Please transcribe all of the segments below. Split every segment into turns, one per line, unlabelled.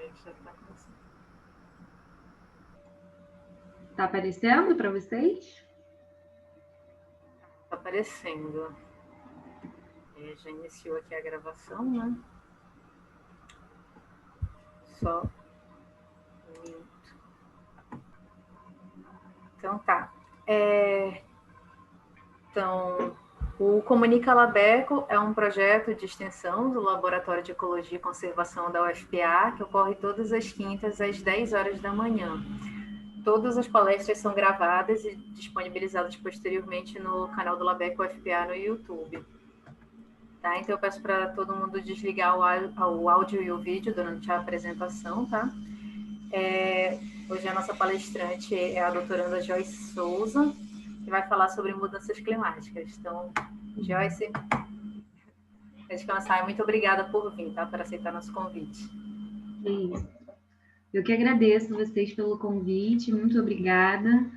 gente já está começando.
Tá aparecendo para vocês?
Está aparecendo. Já iniciou aqui a gravação, né? Só um minuto. Então tá. Então, o Comunica Labeco é um projeto de extensão do Laboratório de Ecologia e Conservação da UFPA, que ocorre todas as quintas às 10 horas da manhã. Todas as palestras são gravadas e disponibilizadas posteriormente no canal do Labeco UFPA no YouTube. Tá? Então, eu peço para todo mundo desligar o áudio e o vídeo durante a apresentação, tá? Hoje a nossa palestrante é a doutoranda Joyce Souza, que vai falar sobre mudanças climáticas. Então, Joyce, antes de começar, muito obrigada por vir, tá? Por aceitar nosso convite.
Isso. Eu que agradeço vocês pelo convite, muito obrigada.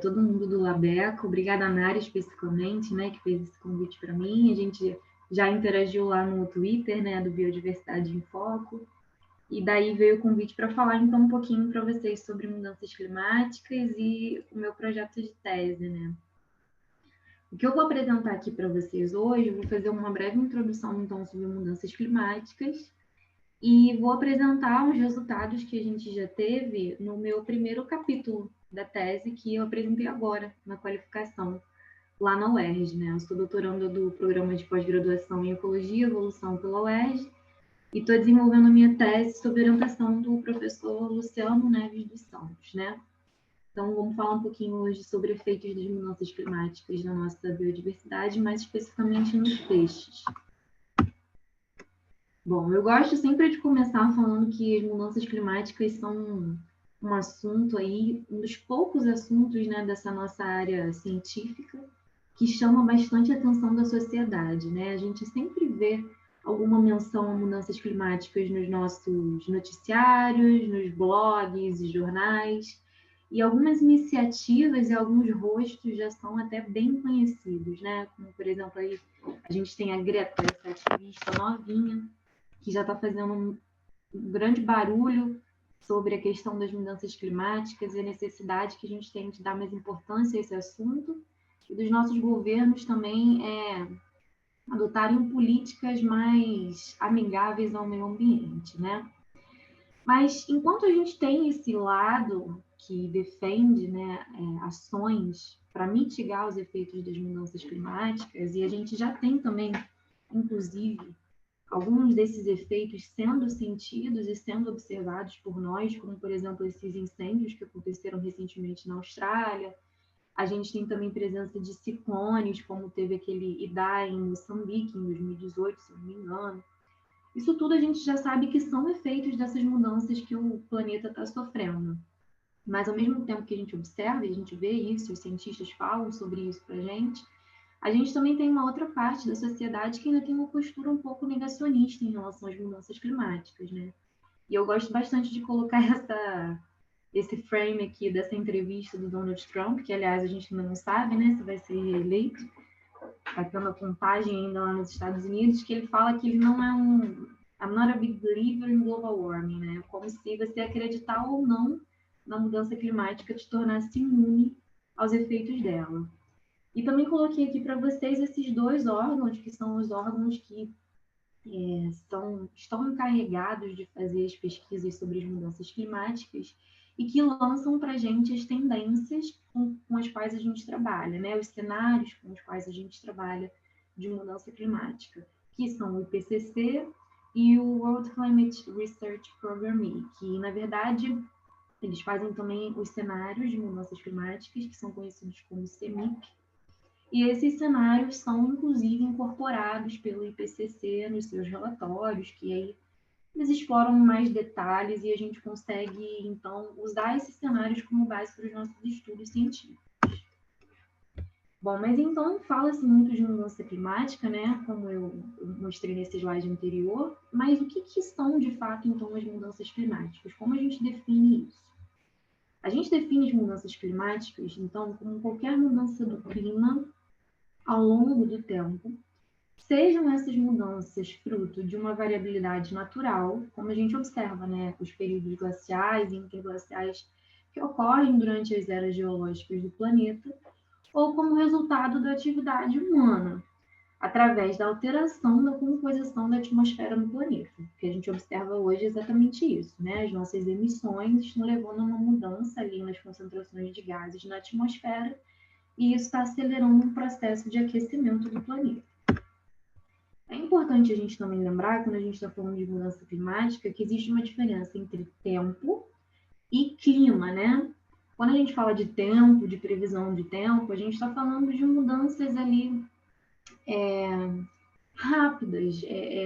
Todo mundo do Labeco, obrigada a Nara especificamente, né, que fez esse convite para mim. A gente já interagiu lá no Twitter, né, do Biodiversidade em Foco, e daí veio o convite para falar então um pouquinho para vocês sobre mudanças climáticas e o meu projeto de tese, né. O que eu vou apresentar aqui para vocês hoje, eu vou fazer uma breve introdução então sobre mudanças climáticas e vou apresentar os resultados que a gente já teve no meu primeiro capítulo da tese que eu apresentei agora na qualificação lá na UERJ, né? Eu sou doutoranda do programa de pós-graduação em Ecologia e Evolução pela UERJ e estou desenvolvendo a minha tese sob orientação do professor Luciano Neves dos Santos, né? Então, vamos falar um pouquinho hoje sobre efeitos das mudanças climáticas na nossa biodiversidade, mais especificamente nos peixes. Bom, eu gosto sempre de começar falando que as mudanças climáticas são um assunto aí, um dos poucos assuntos, né, dessa nossa área científica que chama bastante a atenção da sociedade, né? A gente sempre vê alguma menção a mudanças climáticas nos nossos noticiários, nos blogs e jornais, e algumas iniciativas e alguns rostos já são até bem conhecidos, né? Como, por exemplo, aí a gente tem a Greta, essa ativista novinha, que já está fazendo um grande barulho sobre a questão das mudanças climáticas e a necessidade que a gente tem de dar mais importância a esse assunto e dos nossos governos também adotarem políticas mais amigáveis ao meio ambiente, né? Mas enquanto a gente tem esse lado que defende, né, ações para mitigar os efeitos das mudanças climáticas, e a gente já tem também, inclusive, alguns desses efeitos sendo sentidos e sendo observados por nós, como, por exemplo, esses incêndios que aconteceram recentemente na Austrália. A gente tem também presença de ciclones, como teve aquele Idai em Moçambique, em 2018, se não me engano. Isso tudo a gente já sabe que são efeitos dessas mudanças que o planeta está sofrendo. Mas, ao mesmo tempo que a gente observa e a gente vê isso, os cientistas falam sobre isso para a gente também tem uma outra parte da sociedade que ainda tem uma postura um pouco negacionista em relação às mudanças climáticas, né? E eu gosto bastante de colocar esse frame aqui dessa entrevista do Donald Trump, que, aliás, a gente ainda não sabe, né, se vai ser reeleito. Está tendo a contagem ainda lá nos Estados Unidos, que ele fala que ele não é I'm not a big believer in global warming, né? Como se você acreditar ou não na mudança climática te tornasse imune aos efeitos dela. E também coloquei aqui para vocês esses dois órgãos, que são os órgãos que estão encarregados de fazer as pesquisas sobre as mudanças climáticas e que lançam para a gente as tendências com as quais a gente trabalha, né? Os cenários com os quais a gente trabalha de mudança climática, que são o IPCC e o World Climate Research Programme, que, na verdade, eles fazem também os cenários de mudanças climáticas, que são conhecidos como CEMIP, e esses cenários são, inclusive, incorporados pelo IPCC nos seus relatórios, que aí eles exploram mais detalhes e a gente consegue, então, usar esses cenários como base para os nossos estudos científicos. Bom, mas então fala-se muito de mudança climática, né? Como eu mostrei nesse slide anterior, mas o que são, de fato, então, as mudanças climáticas? Como a gente define isso? A gente define as mudanças climáticas, então, como qualquer mudança do clima ao longo do tempo, sejam essas mudanças fruto de uma variabilidade natural, como a gente observa, né, os períodos glaciais e interglaciais que ocorrem durante as eras geológicas do planeta, ou como resultado da atividade humana, através da alteração da composição da atmosfera no planeta. O que a gente observa hoje é exatamente isso, né? As nossas emissões estão levando a uma mudança ali nas concentrações de gases na atmosfera, e isso está acelerando um processo de aquecimento do planeta. É importante a gente também lembrar, quando a gente está falando de mudança climática, que existe uma diferença entre tempo e clima, né? Quando a gente fala de tempo, de previsão de tempo, a gente está falando de mudanças ali rápidas,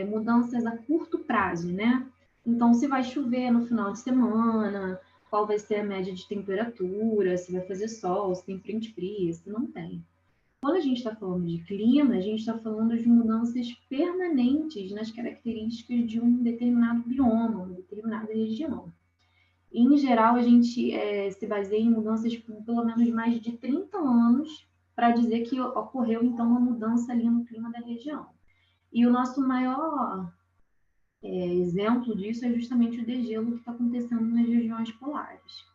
mudanças a curto prazo, né? Então, se vai chover no final de semana, qual vai ser a média de temperatura, se vai fazer sol, se tem frente fria, se não tem. Quando a gente está falando de clima, a gente está falando de mudanças permanentes nas características de um determinado bioma, uma determinada região. E, em geral, a gente se baseia em mudanças por pelo menos mais de 30 anos para dizer que ocorreu, então, uma mudança ali no clima da região. E o nosso maior exemplo disso é justamente o degelo que está acontecendo nas regiões polares.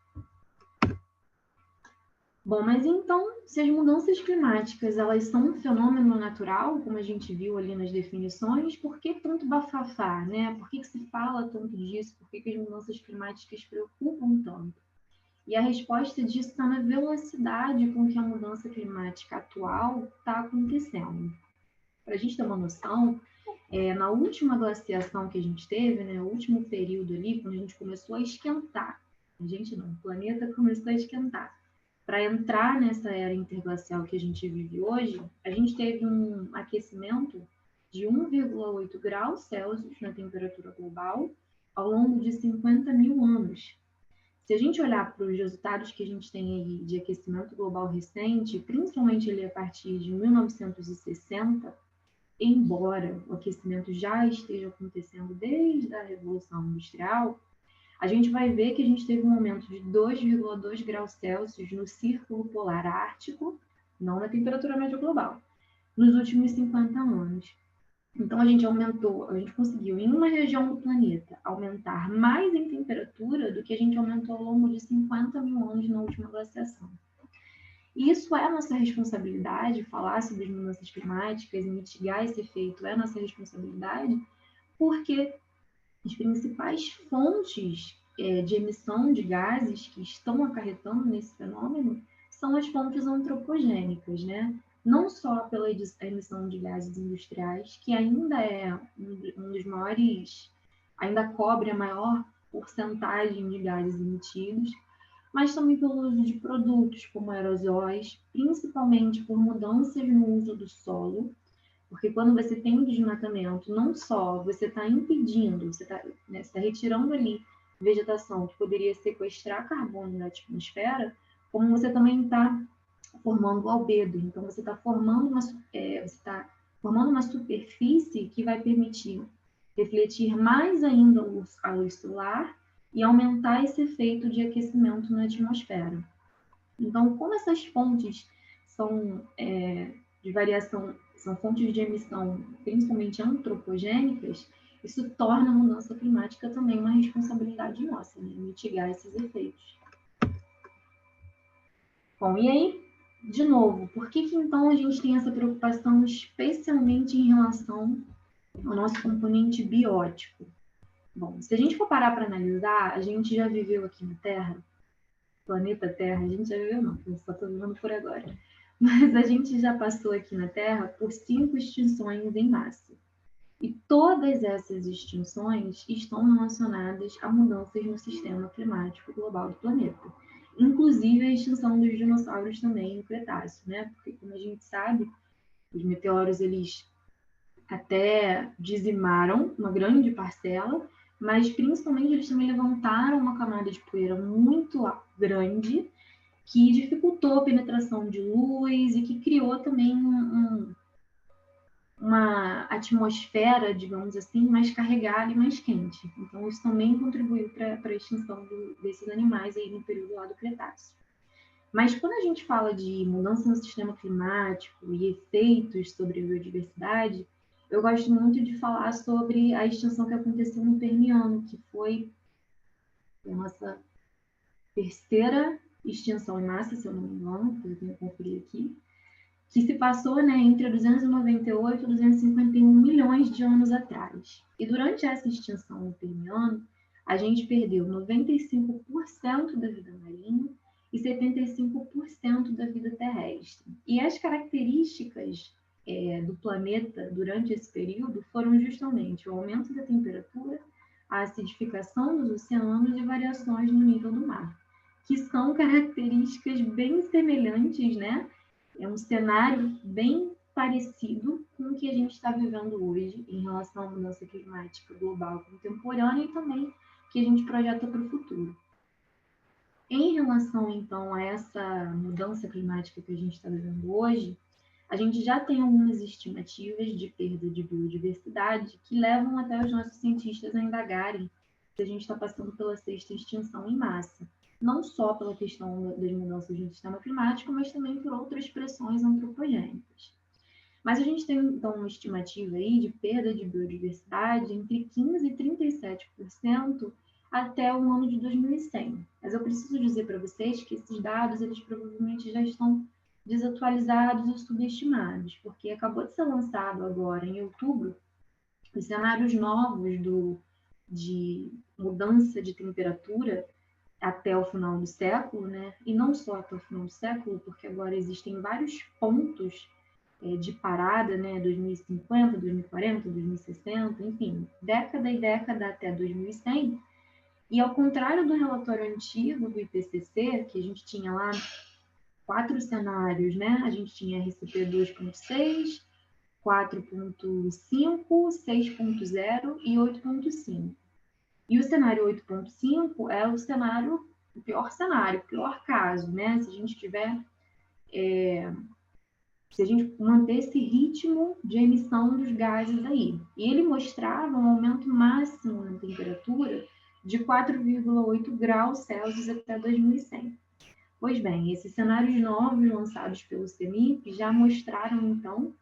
Bom, mas então, se as mudanças climáticas elas são um fenômeno natural, como a gente viu ali nas definições, por que tanto bafafá, né? Por que se fala tanto disso? Por que as mudanças climáticas preocupam tanto? E a resposta disso está na velocidade com que a mudança climática atual está acontecendo. Para a gente ter uma noção, na última glaciação que a gente teve, né, o último período ali, quando a gente começou a esquentar, a gente não, o planeta começou a esquentar. Para entrar nessa era interglacial que a gente vive hoje, a gente teve um aquecimento de 1,8 graus Celsius na temperatura global ao longo de 50 mil anos. Se a gente olhar para os resultados que a gente tem aí de aquecimento global recente, principalmente ali a partir de 1960, embora o aquecimento já esteja acontecendo desde a Revolução Industrial, a gente vai ver que a gente teve um aumento de 2,2 graus Celsius no Círculo Polar Ártico, não na temperatura média global, nos últimos 50 anos. Então, a gente conseguiu, em uma região do planeta, aumentar mais em temperatura do que a gente aumentou ao longo de 50 mil anos na última glaciação. E isso é a nossa responsabilidade, falar sobre as mudanças climáticas e mitigar esse efeito é a nossa responsabilidade, porque as principais fontes de emissão de gases que estão acarretando nesse fenômeno são as fontes antropogênicas, né? Não só pela emissão de gases industriais, que ainda é um dos maiores, ainda cobre a maior porcentagem de gases emitidos, mas também pelo uso de produtos como aerosóis, principalmente por mudanças no uso do solo, porque quando você tem um desmatamento, não só você está impedindo, você está retirando ali vegetação que poderia sequestrar carbono da atmosfera, como você também está formando o albedo. Então, você está formando uma superfície que vai permitir refletir mais ainda a luz solar e aumentar esse efeito de aquecimento na atmosfera. Então, como essas fontes são de variação, são fontes de emissão principalmente antropogênicas, isso torna a mudança climática também uma responsabilidade nossa, né? Mitigar esses efeitos. Bom, e aí, de novo, por que então a gente tem essa preocupação especialmente em relação ao nosso componente biótico? Bom, se a gente for parar para analisar, a gente já viveu aqui na Terra, planeta Terra, a gente já viveu não, eu só estou vivendo por agora, mas a gente já passou aqui na Terra por 5 extinções em massa. E todas essas extinções estão relacionadas a mudanças no sistema climático global do planeta. Inclusive a extinção dos dinossauros também no Cretáceo, né? Porque, como a gente sabe, os meteoros, eles até dizimaram uma grande parcela, mas principalmente eles também levantaram uma camada de poeira muito grande que dificultou a penetração de luz e que criou também uma atmosfera, digamos assim, mais carregada e mais quente. Então, isso também contribuiu para a extinção desses animais aí no período lá do Cretáceo. Mas quando a gente fala de mudança no sistema climático e efeitos sobre a biodiversidade, eu gosto muito de falar sobre a extinção que aconteceu no Permiano, que foi a nossa terceira extinção em massa, se eu não me engano, eu tenho que conferir aqui, que se passou, né, entre 298 e 251 milhões de anos atrás. E durante essa extinção no Permiano, a gente perdeu 95% da vida marinha e 75% da vida terrestre. E as características do planeta durante esse período foram justamente o aumento da temperatura, a acidificação dos oceanos e variações no nível do mar, que são características bem semelhantes, né? É um cenário bem parecido com o que a gente está vivendo hoje em relação à mudança climática global contemporânea e também que a gente projeta para o futuro. Em relação, então, a essa mudança climática que a gente está vivendo hoje, a gente já tem algumas estimativas de perda de biodiversidade que levam até os nossos cientistas a indagarem se a gente está passando pela sexta extinção em massa. Não só pela questão das mudanças no sistema climático, mas também por outras pressões antropogênicas. Mas a gente tem, então, uma estimativa aí de perda de biodiversidade entre 15% e 37% até o ano de 2100. Mas eu preciso dizer para vocês que esses dados, eles provavelmente já estão desatualizados ou subestimados, porque acabou de ser lançado agora, em outubro, os cenários novos de mudança de temperatura até o final do século, né? E não só até o final do século, porque agora existem vários pontos de parada, né? 2050, 2040, 2060, enfim, década e década até 2100. E ao contrário do relatório antigo do IPCC, que a gente tinha lá 4 cenários, né? A gente tinha RCP 2.6, 4.5, 6.0 e 8.5. E o cenário 8.5 é o cenário, o pior cenário, o pior caso, né? Se a gente tiver, se a gente manter esse ritmo de emissão dos gases aí. E ele mostrava um aumento máximo na temperatura de 4,8 graus Celsius até 2100. Pois bem, esses cenários novos lançados pelo CEMIP já mostraram, então,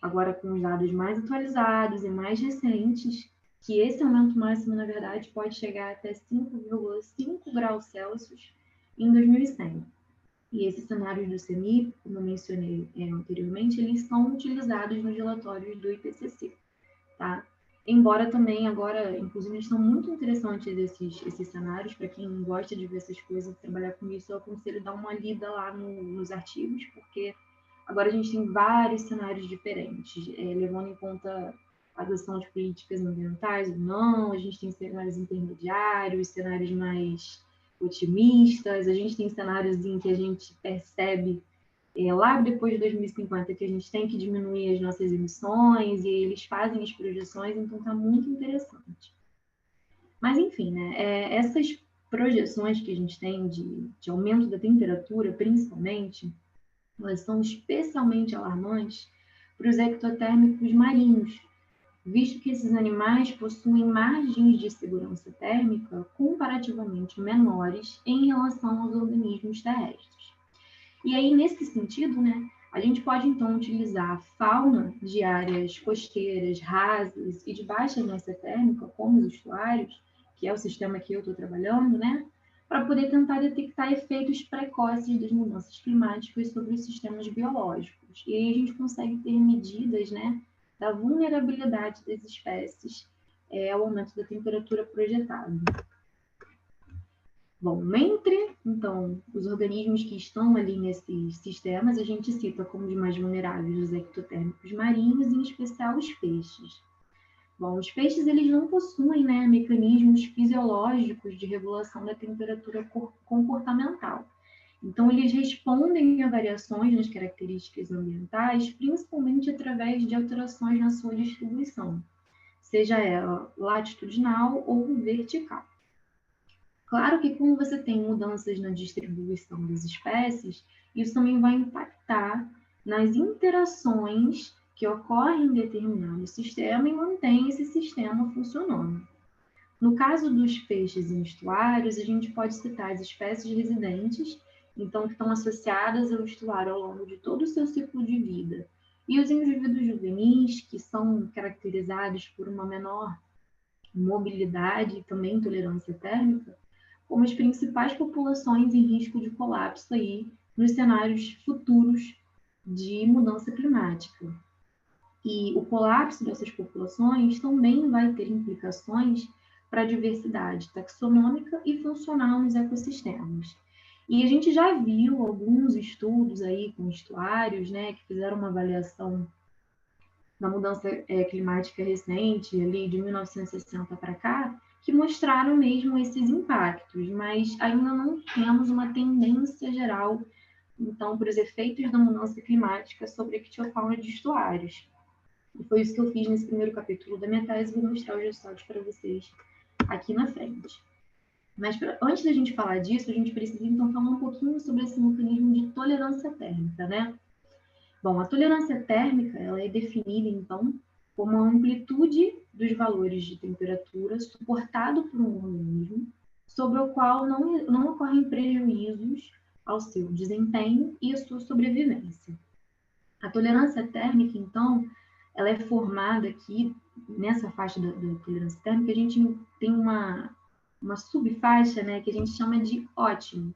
agora com os dados mais atualizados e mais recentes, que esse aumento máximo, na verdade, pode chegar até 5,5 graus Celsius em 2100. E esses cenários do CEMIP, como eu mencionei anteriormente, eles são utilizados nos relatórios do IPCC, tá? Embora também agora, inclusive, são muito interessantes esses cenários, para quem gosta de ver essas coisas, trabalhar com isso, eu aconselho dar uma lida lá nos artigos, porque agora a gente tem vários cenários diferentes, levando em conta a adoção de políticas ambientais ou não, a gente tem cenários intermediários, cenários mais otimistas, a gente tem cenários em que a gente percebe lá depois de 2050 que a gente tem que diminuir as nossas emissões e eles fazem as projeções, então está muito interessante. Mas, enfim, né, essas projeções que a gente tem de aumento da temperatura, principalmente, elas são especialmente alarmantes para os ectotérmicos marinhos, visto que esses animais possuem margens de segurança térmica comparativamente menores em relação aos organismos terrestres. E aí, nesse sentido, né, a gente pode, então, utilizar a fauna de áreas costeiras, rasas e de baixa massa térmica, como os estuários, que é o sistema que eu estou trabalhando, né, para poder tentar detectar efeitos precoces das mudanças climáticas sobre os sistemas biológicos. E aí a gente consegue ter medidas, né, da vulnerabilidade das espécies ao aumento da temperatura projetada. Bom, entre, então, os organismos que estão ali nesses sistemas, a gente cita como os mais vulneráveis os ectotérmicos marinhos, em especial os peixes. Bom, os peixes, eles não possuem, né, mecanismos fisiológicos de regulação da temperatura comportamental. Então, eles respondem a variações nas características ambientais, principalmente através de alterações na sua distribuição, seja ela latitudinal ou vertical. Claro que quando você tem mudanças na distribuição das espécies, isso também vai impactar nas interações que ocorrem em determinado sistema e mantém esse sistema funcionando. No caso dos peixes em estuários, a gente pode citar as espécies residentes, então que estão associadas ao estuário ao longo de todo o seu ciclo de vida, E os indivíduos juvenis, que são caracterizados por uma menor mobilidade e também tolerância térmica, como as principais populações em risco de colapso aí nos cenários futuros de mudança climática. E o colapso dessas populações também vai ter implicações para a diversidade taxonômica e funcional nos ecossistemas. E a gente já viu alguns estudos aí com estuários, né, que fizeram uma avaliação da mudança climática recente, ali de 1960 para cá, que mostraram mesmo esses impactos, mas ainda não temos uma tendência geral, então, para os efeitos da mudança climática sobre a ictiofauna de estuários. E foi isso que eu fiz nesse primeiro capítulo da minha tese, vou mostrar os resultados para vocês aqui na frente. Mas antes da gente falar disso, a gente precisa então falar um pouquinho sobre esse mecanismo de tolerância térmica, né? Bom, a tolerância térmica ela é definida então como a amplitude dos valores de temperatura suportado por um organismo sobre o qual não ocorrem prejuízos ao seu desempenho e à sua sobrevivência. A tolerância térmica, então, ela é formada aqui, nessa faixa da tolerância térmica, a gente tem uma subfaixa, né, que a gente chama de ótimo.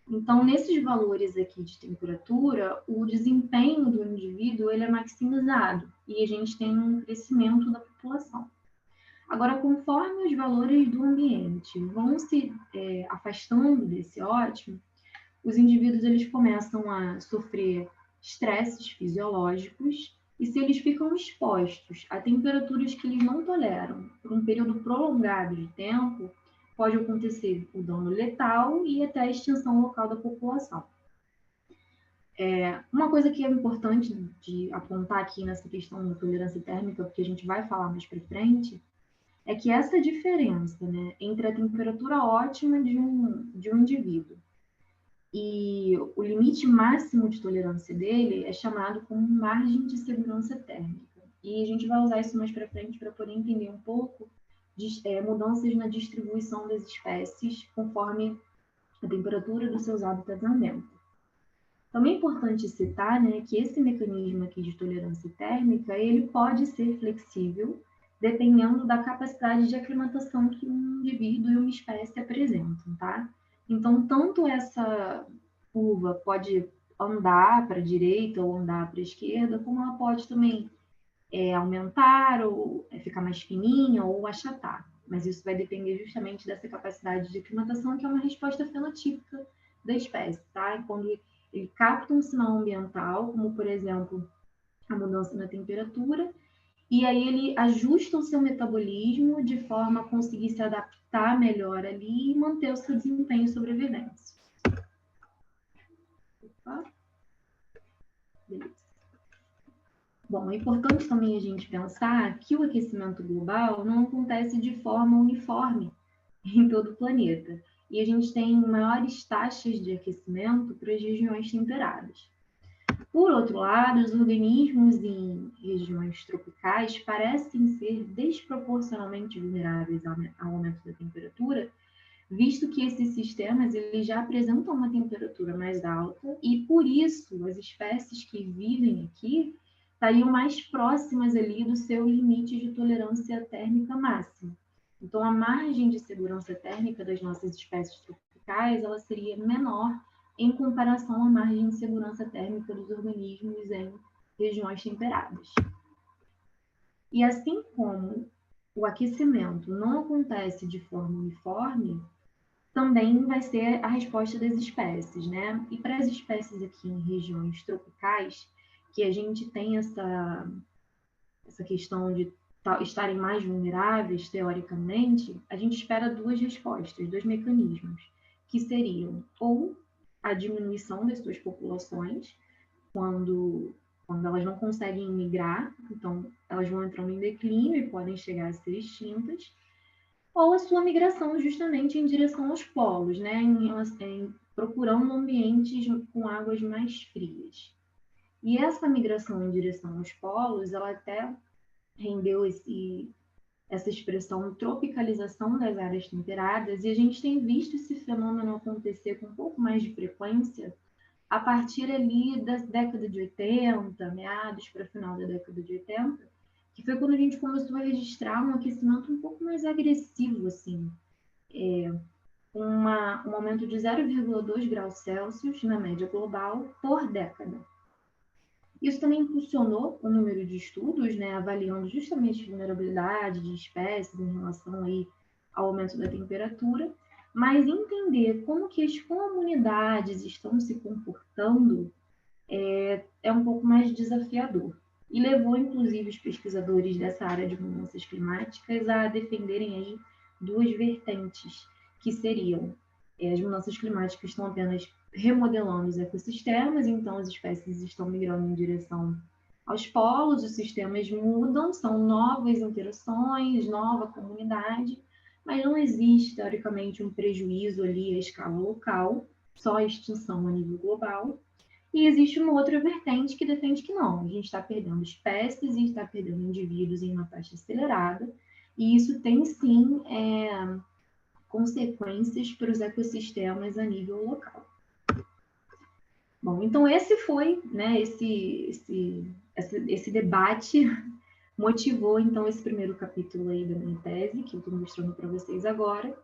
Então, nesses valores aqui de temperatura, o desempenho do indivíduo ele é maximizado e a gente tem um crescimento da população. Agora, conforme os valores do ambiente vão se afastando desse ótimo, os indivíduos eles começam a sofrer estresses fisiológicos e se eles ficam expostos a temperaturas que eles não toleram por um período prolongado de tempo, pode acontecer o dano letal e até a extinção local da população. Uma coisa que é importante de apontar aqui nessa questão da tolerância térmica, porque a gente vai falar mais para frente, é que essa diferença, né, entre a temperatura ótima de um indivíduo e o limite máximo de tolerância dele é chamado como margem de segurança térmica. E a gente vai usar isso mais para frente para poder entender um pouco de mudanças na distribuição das espécies conforme a temperatura dos seus hábitats aumenta. Também é importante citar, né, que esse mecanismo aqui de tolerância térmica ele pode ser flexível dependendo da capacidade de aclimatação que um indivíduo e uma espécie apresentam, tá? Então, tanto essa curva pode andar para a direita ou andar para a esquerda, como ela pode também aumentar ou ficar mais fininha ou achatar. Mas isso vai depender justamente dessa capacidade de aclimatação, que é uma resposta fenotípica da espécie, tá? Quando ele capta um sinal ambiental, como, por exemplo, a mudança na temperatura, e aí ele ajusta o seu metabolismo de forma a conseguir se adaptar melhor ali e manter o seu desempenho e sobrevivência. Opa. Beleza. Bom, é importante também a gente pensar que o aquecimento global não acontece de forma uniforme em todo o planeta. E a gente tem maiores taxas de aquecimento para as regiões temperadas. Por outro lado, os organismos em regiões tropicais parecem ser desproporcionalmente vulneráveis ao aumento da temperatura, visto que esses sistemas eles já apresentam uma temperatura mais alta e, por isso, as espécies que vivem aqui estariam mais próximas ali do seu limite de tolerância térmica máxima. Então, a margem de segurança térmica das nossas espécies tropicais ela seria menor em comparação à margem de segurança térmica dos organismos em regiões temperadas. E assim como o aquecimento não acontece de forma uniforme, também vai ser a resposta das espécies, né? E para as espécies aqui em regiões tropicais, que a gente tem essa questão de estarem mais vulneráveis, teoricamente, a gente espera duas respostas, dois mecanismos, que seriam ou a diminuição das suas populações, quando elas não conseguem migrar, então elas vão entrando em declínio e podem chegar a ser extintas, ou a sua migração justamente em direção aos polos, né? Procurando ambientes com águas mais frias. E essa migração em direção aos polos, ela até rendeu essa expressão tropicalização das áreas temperadas, e a gente tem visto esse fenômeno acontecer com um pouco mais de frequência a partir ali da década de 80, meados para final da década de 80, que foi quando a gente começou a registrar um aquecimento um pouco mais agressivo, assim, um aumento de 0,2 graus Celsius na média global por década. Isso também impulsionou o número de estudos, né, avaliando justamente a vulnerabilidade de espécies em relação aí ao aumento da temperatura, mas entender como que as comunidades estão se comportando é um pouco mais desafiador. E levou, inclusive, os pesquisadores dessa área de mudanças climáticas a defenderem aí duas vertentes, que seriam as mudanças climáticas estão apenas remodelando os ecossistemas, então as espécies estão migrando em direção aos polos, os sistemas mudam, são novas interações, nova comunidade, mas não existe, teoricamente, um prejuízo ali à escala local, só a extinção a nível global. E existe uma outra vertente que defende que não, a gente está perdendo espécies e está perdendo indivíduos em uma taxa acelerada, e isso tem sim consequências para os ecossistemas a nível local. Bom, então esse foi, né, esse debate motivou então esse primeiro capítulo aí da minha tese, que eu estou mostrando para vocês agora,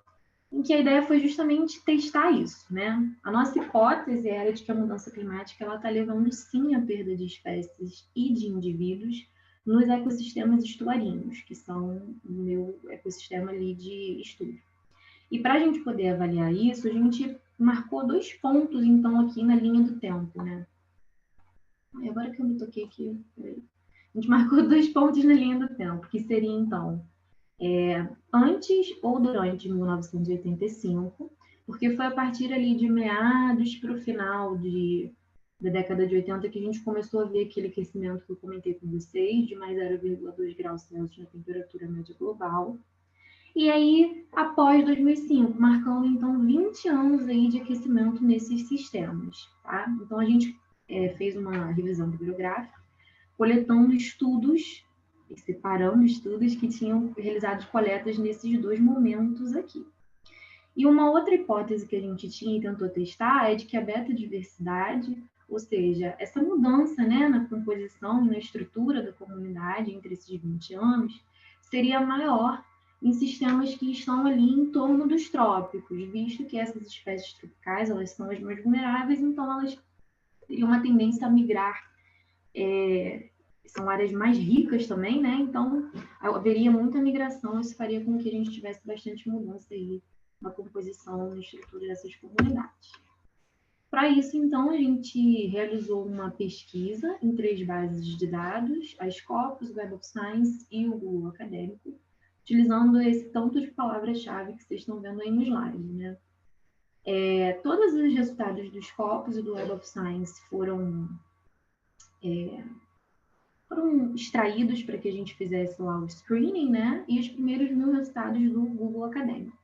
em que a ideia foi justamente testar isso, né? A nossa hipótese era de que a mudança climática ela está levando sim à perda de espécies e de indivíduos nos ecossistemas estuarinos, que são o meu ecossistema ali de estudo. E para a gente poder avaliar isso, a gente marcou 2 pontos, então, aqui na linha do tempo, né? E agora que eu me toquei aqui, peraí. A gente marcou 2 pontos na linha do tempo, que seria, então, antes ou durante 1985, porque foi a partir ali de meados para o final da década de 80 que a gente começou a ver aquele aquecimento que eu comentei com vocês, de mais 0,2 graus Celsius na temperatura média global. E aí, após 2005, marcando então 20 anos aí de aquecimento nesses sistemas, tá? Então a gente fez uma revisão bibliográfica, coletando estudos e separando estudos que tinham realizado coletas nesses 2 momentos aqui. E uma outra hipótese que a gente tinha e tentou testar é de que a betadiversidade, ou seja, essa mudança, né, na composição e na estrutura da comunidade entre esses 20 anos, seria maior em sistemas que estão ali em torno dos trópicos, visto que essas espécies tropicais elas são as mais vulneráveis, então elas teriam uma tendência a migrar. São áreas mais ricas também, né? Então haveria muita migração, isso faria com que a gente tivesse bastante mudança aí na composição, na estrutura dessas comunidades. Para isso, então, a gente realizou uma pesquisa em 3 bases de dados, a Scopus, o Web of Science e o Google Acadêmico, utilizando esse tanto de palavras-chave que vocês estão vendo aí no slide, né? Todos os resultados do Scopus e do Web of Science foram extraídos para que a gente fizesse lá o screening, né? E os primeiros 1000 resultados do Google Acadêmico.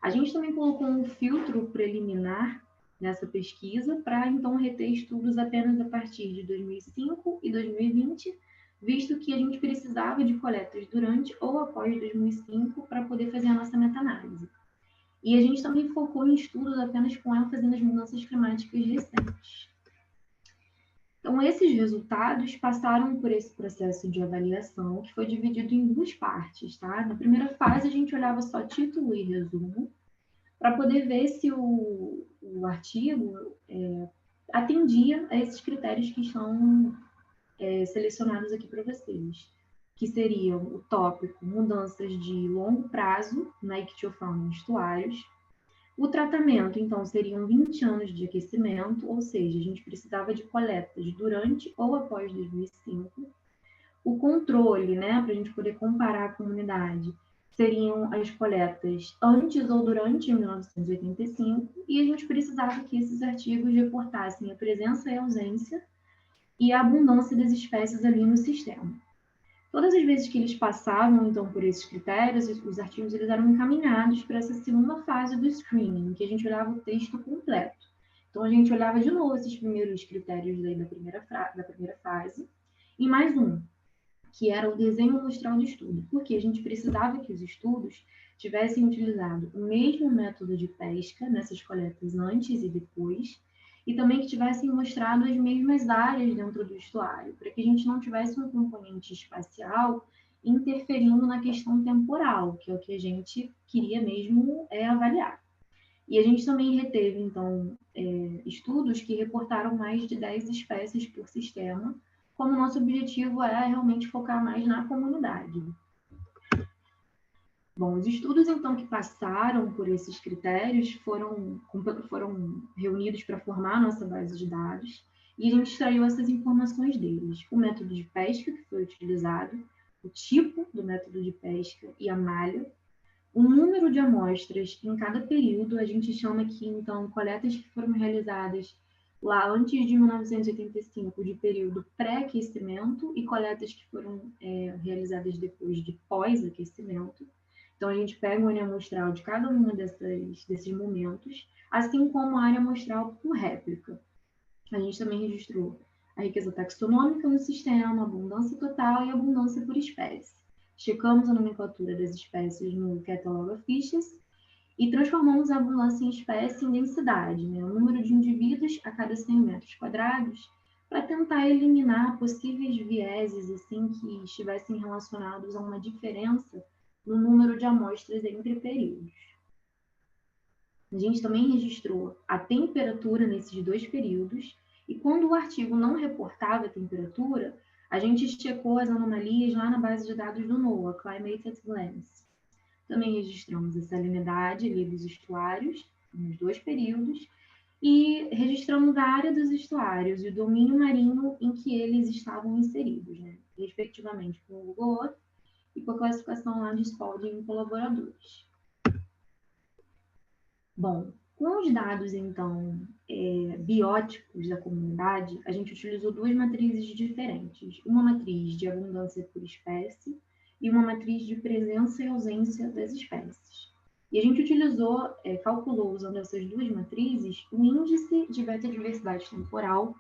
A gente também colocou um filtro preliminar nessa pesquisa para, então, reter estudos apenas a partir de 2005 e 2020, visto que a gente precisava de coletas durante ou após 2005 para poder fazer a nossa meta-análise. E a gente também focou em estudos apenas com ênfase nas mudanças climáticas recentes. Então, esses resultados passaram por esse processo de avaliação, que foi dividido em 2 partes, tá? Na primeira fase, a gente olhava só título e resumo, para poder ver se o artigo atendia a esses critérios que estão selecionados aqui para vocês, que seriam o tópico mudanças de longo prazo na ictiofauna em estuários. O tratamento, então, seriam 20 anos de aquecimento, ou seja, a gente precisava de coletas durante ou após 2005. O controle, né, para a gente poder comparar a comunidade, seriam as coletas antes ou durante 1985, e a gente precisava que esses artigos reportassem a presença e a ausência e a abundância das espécies ali no sistema. Todas as vezes que eles passavam, então, por esses critérios, os artigos eles eram encaminhados para essa segunda fase do screening, que a gente olhava o texto completo. Então, a gente olhava de novo esses primeiros critérios da primeira fase, e mais um, que era o desenho amostral de estudo, porque a gente precisava que os estudos tivessem utilizado o mesmo método de pesca nessas coletas antes e depois, e também que tivessem mostrado as mesmas áreas dentro do estuário, para que a gente não tivesse um componente espacial interferindo na questão temporal, que é o que a gente queria mesmo avaliar. E a gente também reteve, então, estudos que reportaram mais de 10 espécies por sistema, como nosso objetivo é realmente focar mais na comunidade. Bom, os estudos, então, que passaram por esses critérios foram reunidos para formar a nossa base de dados, e a gente extraiu essas informações deles. O método de pesca que foi utilizado, o tipo do método de pesca e a malha, o número de amostras em cada período. A gente chama aqui, então, coletas que foram realizadas lá antes de 1985, de período pré-aquecimento, e coletas que foram realizadas depois de pós-aquecimento. Então, a gente pega o área amostral de cada um desses momentos, assim como a área amostral por réplica. A gente também registrou a riqueza taxonômica no sistema, a abundância total e a abundância por espécie. Checamos a nomenclatura das espécies no Catalog of Fishes e transformamos a abundância em espécie em densidade, né? O número de indivíduos a cada 100 metros quadrados, para tentar eliminar possíveis vieses assim, que estivessem relacionados a uma diferença no número de amostras entre períodos. A gente também registrou a temperatura nesses dois períodos, e quando o artigo não reportava a temperatura, a gente checou as anomalias lá na base de dados do NOAA, Climate at Glance. Também registramos a salinidade ali dos estuários, nos dois períodos, e registramos a área dos estuários e o domínio marinho em que eles estavam inseridos, né? Respectivamente com o Google Earth e com a classificação lá de Spalding em colaboradores. Bom, com os dados, então, bióticos da comunidade, a gente utilizou duas matrizes diferentes. Uma matriz de abundância por espécie e uma matriz de presença e ausência das espécies. E a gente utilizou, calculou, usando essas duas matrizes, o índice de beta-diversidade temporal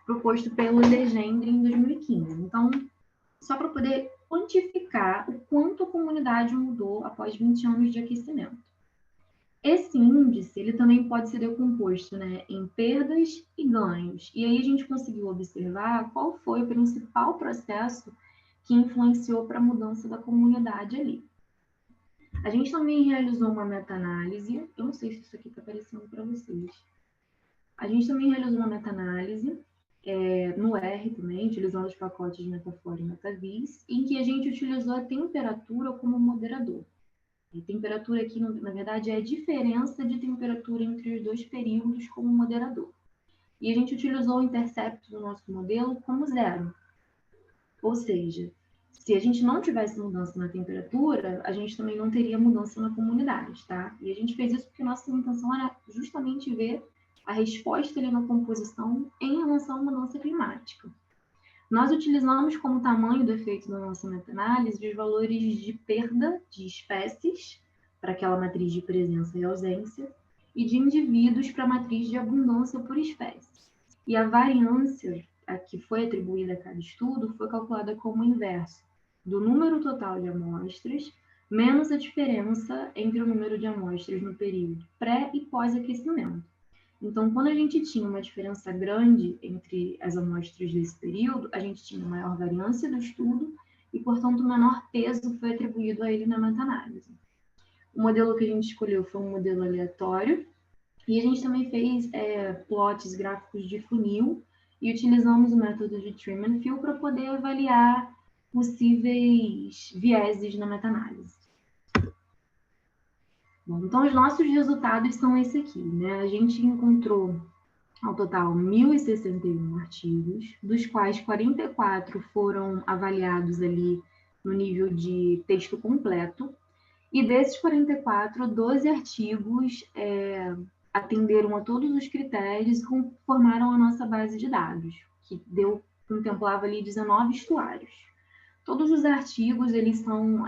proposto pelo Legendre em 2015. Então, só para poder quantificar o quanto a comunidade mudou após 20 anos de aquecimento. Esse índice, ele também pode ser decomposto, né, em perdas e ganhos. E aí a gente conseguiu observar qual foi o principal processo que influenciou para a mudança da comunidade ali. A gente também realizou uma meta-análise, eu não sei se isso aqui está aparecendo para vocês. A gente também realizou uma meta-análise no R também, utilizando os pacotes Metafora e Metavis, em que a gente utilizou a temperatura como moderador. A temperatura aqui, na verdade, é a diferença de temperatura entre os dois períodos como moderador. E a gente utilizou o intercepto do nosso modelo como zero. Ou seja, se a gente não tivesse mudança na temperatura, a gente também não teria mudança na comunidade, tá? E a gente fez isso porque nossa intenção era justamente ver a resposta ali na composição em relação à mudança climática. Nós utilizamos como tamanho do efeito da nossa meta-análise os valores de perda de espécies, para aquela matriz de presença e ausência, e de indivíduos para a matriz de abundância por espécie. E a variância a que foi atribuída a cada estudo foi calculada como inverso do número total de amostras, menos a diferença entre o número de amostras no período pré e pós-aquecimento. Então, quando a gente tinha uma diferença grande entre as amostras desse período, a gente tinha maior variância do estudo e, portanto, menor peso foi atribuído a ele na meta-análise. O modelo que a gente escolheu foi um modelo aleatório, e a gente também fez plots gráficos de funil e utilizamos o método de trim and fill para poder avaliar possíveis vieses na meta-análise. Bom, então, os nossos resultados são esse aqui, né? A gente encontrou, ao total, 1.061 artigos, dos quais 44 foram avaliados ali no nível de texto completo, e desses 44, 12 artigos atenderam a todos os critérios e formaram a nossa base de dados, que contemplava ali 19 estuários. Todos os artigos, eles são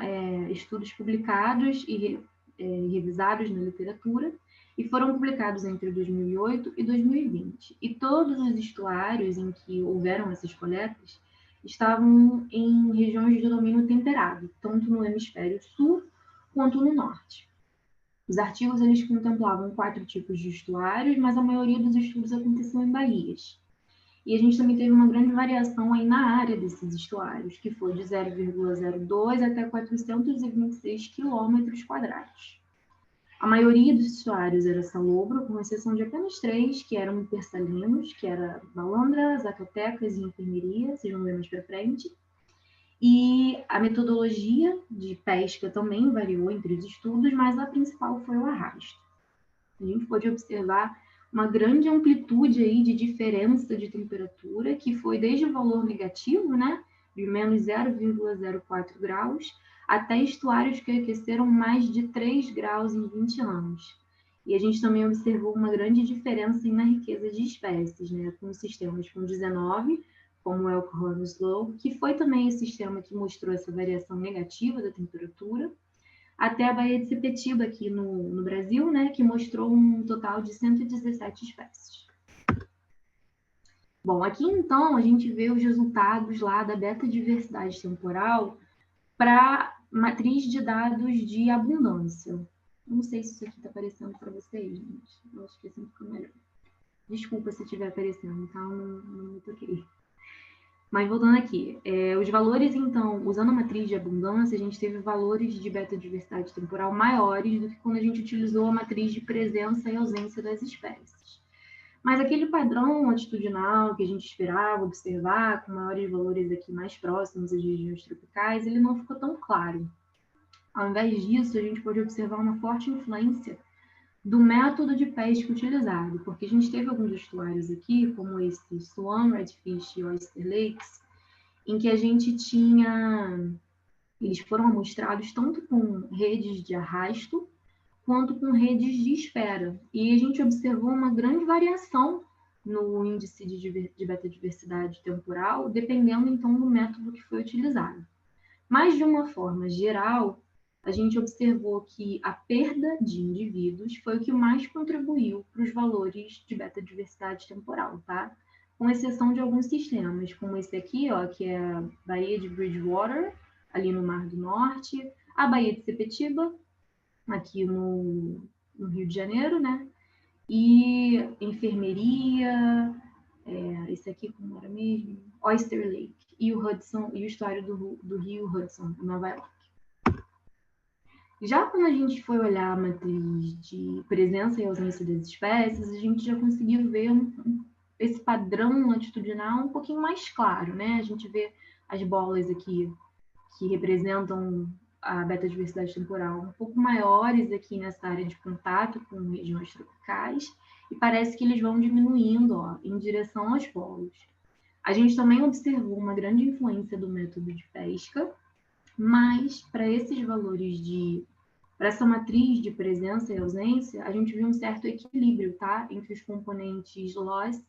estudos publicados e revisados na literatura e foram publicados entre 2008 e 2020. E todos os estuários em que houveram essas coletas estavam em regiões de domínio temperado, tanto no hemisfério sul quanto no norte. Os artigos eles contemplavam 4 tipos de estuários, mas a maioria dos estudos aconteceu em baías. E a gente também teve uma grande variação aí na área desses estuários, que foi de 0,02 até 426 quilômetros quadrados. A maioria dos estuários era salobro, com exceção de apenas 3, que eram hipersalinos, que era Malandra, Zacatecas e Enfermeria, vocês vão ver mais para frente. E a metodologia de pesca também variou entre os estudos, mas a principal foi o arrasto. A gente pode observar uma grande amplitude aí de diferença de temperatura, que foi desde o valor negativo, né, de menos 0,04 graus, até estuários que aqueceram mais de 3 graus em 20 anos. E a gente também observou uma grande diferença na riqueza de espécies, né, com sistemas com 19, como o Elkhorn Slough, que foi também o sistema que mostrou essa variação negativa da temperatura, até a Baía de Sepetiba, aqui no Brasil, né, que mostrou um total de 117 espécies. Bom, aqui então a gente vê os resultados lá da beta-diversidade temporal para matriz de dados de abundância. Não sei se isso aqui está aparecendo para vocês, gente. Eu acho que assim fica melhor. Desculpa se estiver aparecendo, tá? Não me toquei. Mas voltando aqui, os valores, então, usando a matriz de abundância, a gente teve valores de beta-diversidade temporal maiores do que quando a gente utilizou a matriz de presença e ausência das espécies. Mas aquele padrão atitudinal que a gente esperava observar, com maiores valores aqui mais próximos às regiões tropicais, ele não ficou tão claro. Ao invés disso, a gente pode observar uma forte influência do método de pesca utilizado, porque a gente teve alguns estuários aqui, como esse Swan, Redfish e Oyster Lakes, em que a gente tinha, eles foram amostrados tanto com redes de arrasto, quanto com redes de espera. E a gente observou uma grande variação no índice de beta-diversidade temporal, dependendo então do método que foi utilizado. Mas, de uma forma geral, a gente observou que a perda de indivíduos foi o que mais contribuiu para os valores de beta-diversidade temporal, tá? Com exceção de alguns sistemas, como esse aqui, ó, que é a Baía de Bridgewater, ali no Mar do Norte, a Baía de Sepetiba, aqui no Rio de Janeiro, né? E Enfermeria, esse aqui como era mesmo? Oyster Lake, e o Hudson, e o estuário do Rio Hudson, em Nova York. Já quando a gente foi olhar a matriz de presença e ausência das espécies, a gente já conseguiu ver esse padrão latitudinal um pouquinho mais claro, né? A gente vê as bolas aqui que representam a beta-diversidade temporal um pouco maiores aqui nessa área de contato com regiões tropicais, e parece que eles vão diminuindo, ó, em direção aos polos. A gente também observou uma grande influência do método de pesca, mas para esses valores para essa matriz de presença e ausência, a gente viu um certo equilíbrio, tá? Entre os componentes loss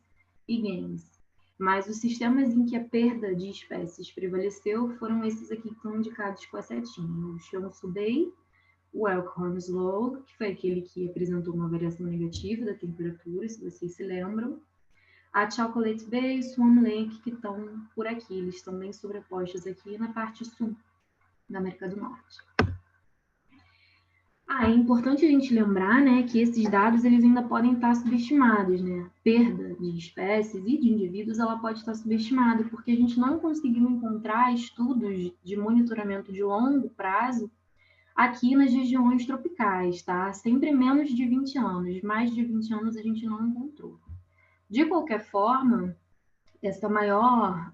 e gains. Mas os sistemas em que a perda de espécies prevaleceu foram esses aqui que estão indicados com a setinha. O Shanxi Bay, o Elkhorn Slough, que foi aquele que apresentou uma variação negativa da temperatura, se vocês se lembram. A Chocolate Bay e o Swan Lake, que estão por aqui. Eles estão bem sobrepostos aqui na parte sul da América do Norte. É importante a gente lembrar, né, que esses dados eles ainda podem estar subestimados, né? A perda de espécies e de indivíduos ela pode estar subestimada, porque a gente não conseguiu encontrar estudos de monitoramento de longo prazo aqui nas regiões tropicais, tá? Sempre menos de 20 anos, mais de 20 anos a gente não encontrou. De qualquer forma, essa maior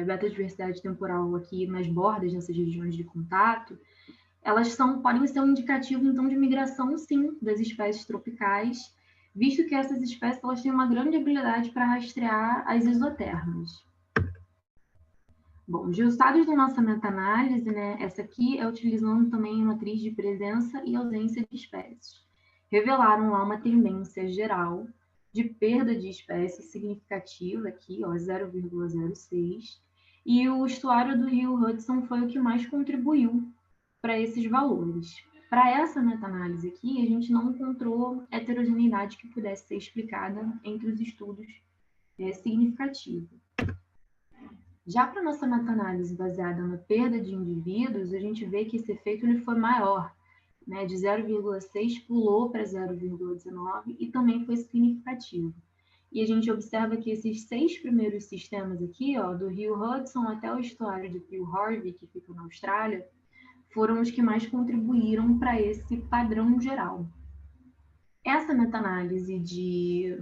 beta-diversidade temporal aqui nas bordas dessas regiões de contato, elas podem ser um indicativo, então, de migração, sim, das espécies tropicais, visto que essas espécies elas têm uma grande habilidade para rastrear as isotermas. Bom, os resultados da nossa meta-análise, né, essa aqui é utilizando também uma matriz de presença e ausência de espécies. Revelaram lá uma tendência geral de perda de espécies significativa aqui, ó, 0,06, e o estuário do Rio Hudson foi o que mais contribuiu para esses valores. Para essa meta-análise aqui, a gente não encontrou heterogeneidade que pudesse ser explicada entre os estudos significativa. Já para nossa meta-análise baseada na perda de indivíduos, a gente vê que esse efeito ele foi maior, né, de 0,6 pulou para 0,19 e também foi significativo. E a gente observa que esses 6 primeiros sistemas aqui, ó, do rio Hudson até o estuário do rio Harvey, que fica na Austrália, foram os que mais contribuíram para esse padrão geral. Essa meta-análise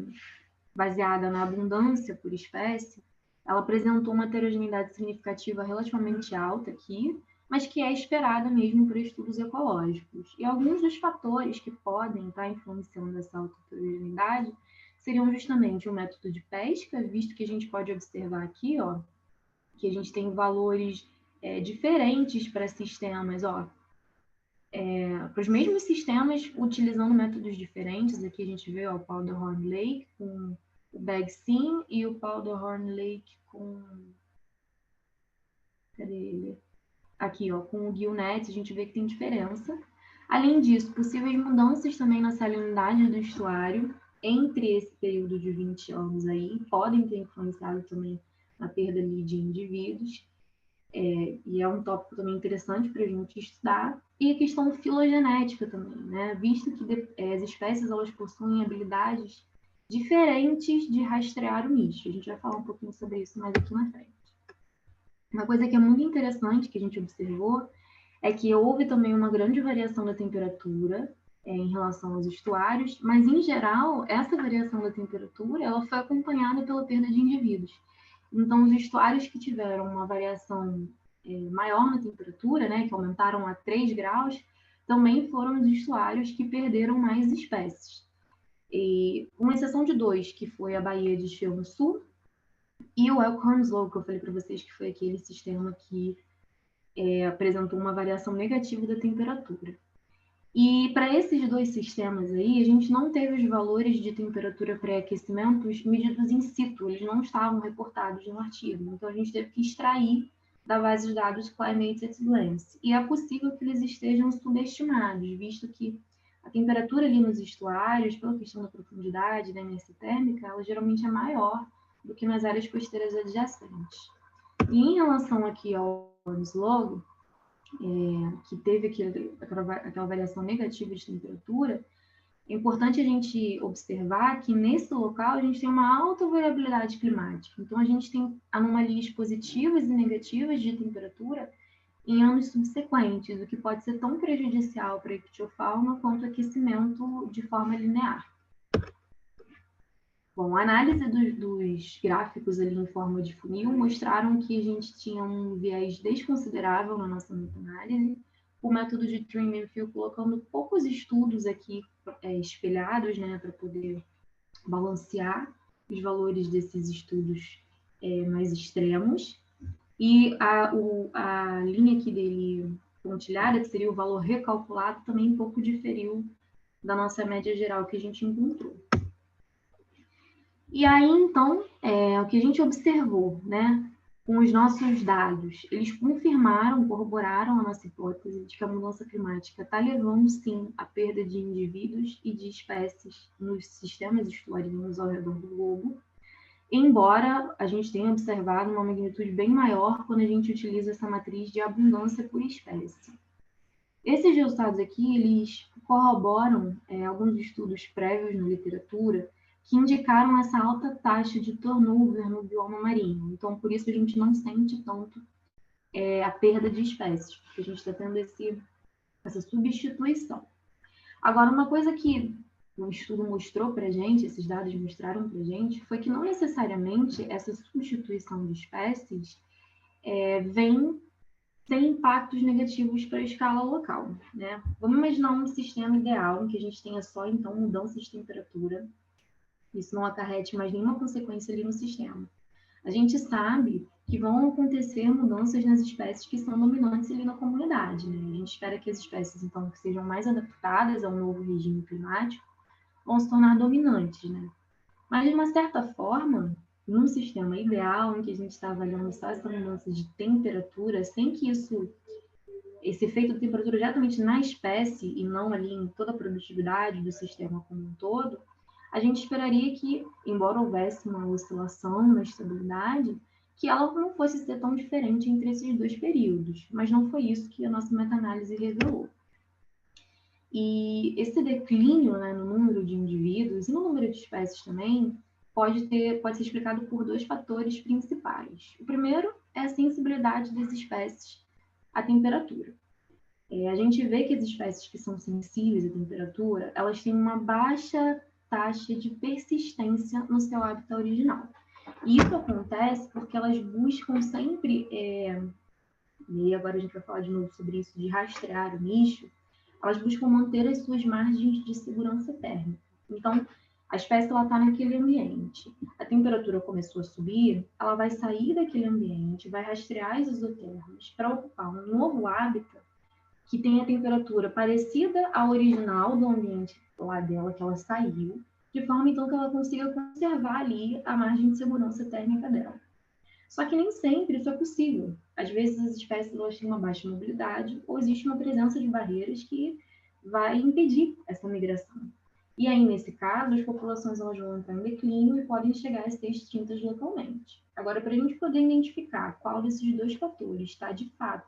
baseada na abundância por espécie, ela apresentou uma heterogeneidade significativa relativamente alta aqui, mas que é esperada mesmo para estudos ecológicos. E alguns dos fatores que podem estar influenciando essa alta heterogeneidade seriam justamente o método de pesca, visto que a gente pode observar aqui, ó, que a gente tem valores diferentes para sistemas, ó, para os mesmos sistemas utilizando métodos diferentes. Aqui a gente vê ó, o Powderhorn Lake com o Bag Sim e o Powderhorn Lake com... Cadê ele? Aqui, ó, com o Gillnet, a gente vê que tem diferença. Além disso, possíveis mudanças também na salinidade do estuário entre esse período de 20 anos aí, podem ter influenciado também na perda ali de indivíduos. E é um tópico também interessante para a gente estudar. E a questão filogenética também, né? Visto que as espécies elas possuem habilidades diferentes de rastrear o nicho. A gente vai falar um pouquinho sobre isso mais aqui na frente. Uma coisa que é muito interessante que a gente observou é que houve também uma grande variação da temperatura em relação aos estuários, mas em geral essa variação da temperatura ela foi acompanhada pela perda de indivíduos. Então os estuários que tiveram uma variação maior na temperatura, né, que aumentaram a 3 graus, também foram os estuários que perderam mais espécies. E, com exceção de 2, que foi a Baía de Chełm Sul e o Elkhorn Low, que eu falei para vocês que foi aquele sistema que apresentou uma variação negativa da temperatura. E para esses dois sistemas aí, a gente não teve os valores de temperatura pré-aquecimentos medidos in situ, eles não estavam reportados no artigo. Então a gente teve que extrair da base de dados Climate at Glance. E é possível que eles estejam subestimados, visto que a temperatura ali nos estuários, pela questão da profundidade, da inércia térmica, ela geralmente é maior do que nas áreas costeiras adjacentes. E em relação aqui ao Winslow, que teve aquela variação negativa de temperatura, é importante a gente observar que nesse local a gente tem uma alta variabilidade climática. Então, a gente tem anomalias positivas e negativas de temperatura em anos subsequentes, o que pode ser tão prejudicial para a ictiofauna quanto o aquecimento de forma linear. Bom, a análise dos gráficos ali em forma de funil mostraram que a gente tinha um viés desconsiderável na nossa meta-análise. O método de trim and fill colocando poucos estudos aqui espelhados, né, para poder balancear os valores desses estudos mais extremos. E a linha aqui dele pontilhada, que seria o valor recalculado, também um pouco diferiu da nossa média geral que a gente encontrou. E aí, então, o que a gente observou, né, com os nossos dados, eles confirmaram, corroboraram a nossa hipótese de que a mudança climática está levando, sim, à perda de indivíduos e de espécies nos sistemas estuarinos ao redor do globo, embora a gente tenha observado uma magnitude bem maior quando a gente utiliza essa matriz de abundância por espécie. Esses resultados aqui, eles corroboram alguns estudos prévios na literatura que indicaram essa alta taxa de turnover no bioma marinho. Então, por isso a gente não sente tanto a perda de espécies, porque a gente está tendo essa substituição. Agora, uma coisa que o estudo mostrou para a gente, esses dados mostraram para a gente, foi que não necessariamente essa substituição de espécies vem sem impactos negativos para a escala local, né? Vamos imaginar um sistema ideal em que a gente tenha só, então, mudanças de temperatura. Isso não acarrete mais nenhuma consequência ali no sistema. A gente sabe que vão acontecer mudanças nas espécies que são dominantes ali na comunidade, né? A gente espera que as espécies, então, que sejam mais adaptadas ao novo regime climático, vão se tornar dominantes, né? Mas, de uma certa forma, num sistema ideal, em que a gente está avaliando só essa mudança de temperatura, sem que esse efeito de temperatura diretamente na espécie e não ali em toda a produtividade do sistema como um todo, a gente esperaria que, embora houvesse uma oscilação na estabilidade, que ela não fosse ser tão diferente entre esses dois períodos. Mas não foi isso que a nossa meta-análise revelou. E esse declínio, né, no número de indivíduos e no número de espécies também pode ser explicado por dois fatores principais. O primeiro é a sensibilidade das espécies à temperatura. A gente vê que as espécies que são sensíveis à temperatura, elas têm uma baixa taxa de persistência no seu hábitat original. E isso acontece porque elas buscam sempre, e agora a gente vai falar de novo sobre isso, de rastrear o nicho, elas buscam manter as suas margens de segurança térmica. Então, a espécie está naquele ambiente. A temperatura começou a subir, ela vai sair daquele ambiente, vai rastrear as isotermas para ocupar um novo hábitat que tem a temperatura parecida à original do ambiente lá dela, que ela saiu, de forma então que ela consiga conservar ali a margem de segurança térmica dela. Só que nem sempre isso é possível. Às vezes as espécies elas têm uma baixa mobilidade ou existe uma presença de barreiras que vai impedir essa migração. E aí, nesse caso, as populações elas vão entrar em declínio e podem chegar a ser extintas localmente. Agora, para a gente poder identificar qual desses dois fatores está, de fato,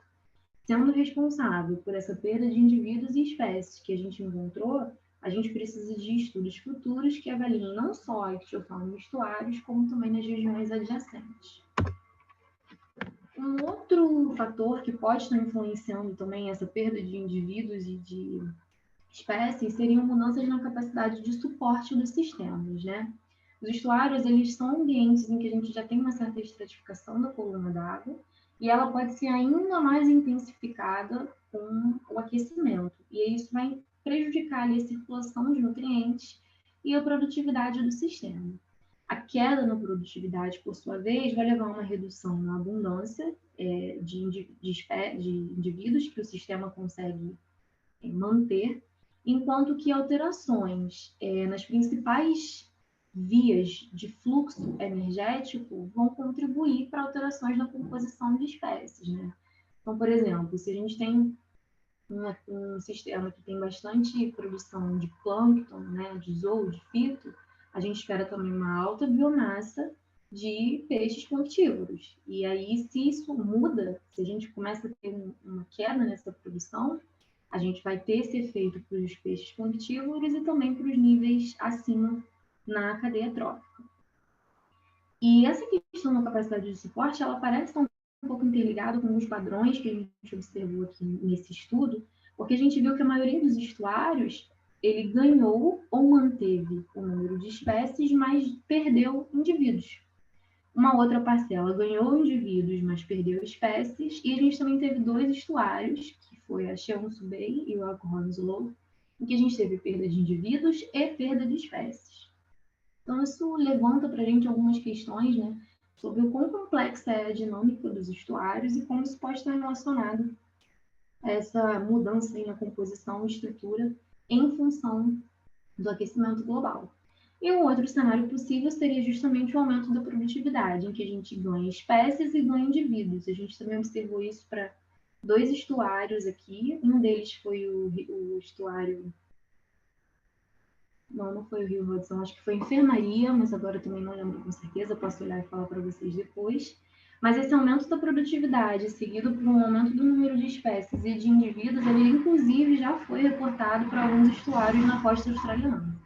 sendo responsável por essa perda de indivíduos e espécies que a gente encontrou, a gente precisa de estudos futuros que avaliem não só a ictiofauna e estuários, como também nas regiões adjacentes. Um outro fator que pode estar influenciando também essa perda de indivíduos e de espécies seriam mudanças na capacidade de suporte dos sistemas, né? Os estuários, eles são ambientes em que a gente já tem uma certa estratificação da coluna d'água e ela pode ser ainda mais intensificada com o aquecimento. E isso vai prejudicar ali a circulação de nutrientes e a produtividade do sistema. A queda na produtividade, por sua vez, vai levar a uma redução na abundância de indivíduos que o sistema consegue manter, enquanto que alterações nas principais vias de fluxo energético vão contribuir para alterações na composição de espécies, né? Então, por exemplo, se a gente tem um sistema que tem bastante produção de plâncton, né, de zoo, de fito, a gente espera também uma alta biomassa de peixes planctívoros. E aí, se isso muda, se a gente começa a ter uma queda nessa produção, a gente vai ter esse efeito para os peixes planctívoros e também para os níveis acima na cadeia trófica. E essa questão da capacidade de suporte, ela parece estar um pouco interligada com os padrões que a gente observou aqui nesse estudo, porque a gente viu que a maioria dos estuários, ele ganhou ou manteve o número de espécies, mas perdeu indivíduos. Uma outra parcela ganhou indivíduos, mas perdeu espécies, e a gente também teve dois estuários, que foi a Cheonsu Bay e o Alcorn-Slough, em que a gente teve perda de indivíduos e perda de espécies. Então, isso levanta para a gente algumas questões, né, sobre o quão complexa é a dinâmica dos estuários e como isso pode estar relacionado a essa mudança aí na composição e estrutura em função do aquecimento global. E um outro cenário possível seria justamente o aumento da produtividade, em que a gente ganha espécies e ganha indivíduos. A gente também observou isso para dois estuários aqui. Um deles foi o estuário... Não foi o Rio Hudson, acho que foi Enfermaria, mas agora eu também não lembro com certeza, posso olhar e falar para vocês depois. Mas esse aumento da produtividade, seguido por um aumento do número de espécies e de indivíduos, ele inclusive já foi reportado para alguns estuários na costa australiana.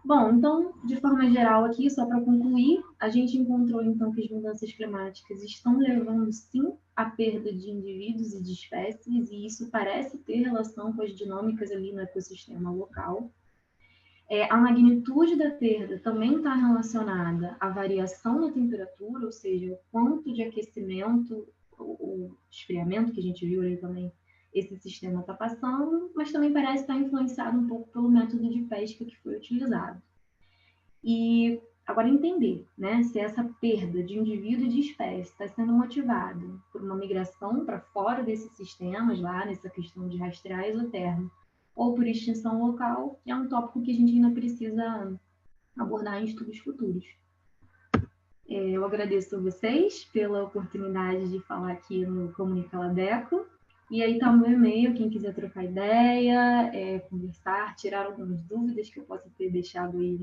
Bom, então, de forma geral aqui, só para concluir, a gente encontrou então que as mudanças climáticas estão levando sim à perda de indivíduos e de espécies, e isso parece ter relação com as dinâmicas ali no ecossistema local. A magnitude da perda também está relacionada à variação na temperatura, ou seja, o quanto de aquecimento, o esfriamento que a gente viu ali também, esse sistema está passando, mas também parece estar influenciado um pouco pelo método de pesca que foi utilizado. E agora entender, né, se essa perda de indivíduo e de espécie está sendo motivada por uma migração para fora desses sistemas, lá nessa questão de rastrear a isoterma, ou por extinção local, é um tópico que a gente ainda precisa abordar em estudos futuros. Eu agradeço a vocês pela oportunidade de falar aqui no Comunica Labeco. E aí está o meu e-mail, quem quiser trocar ideia, conversar, tirar algumas dúvidas que eu possa ter deixado aí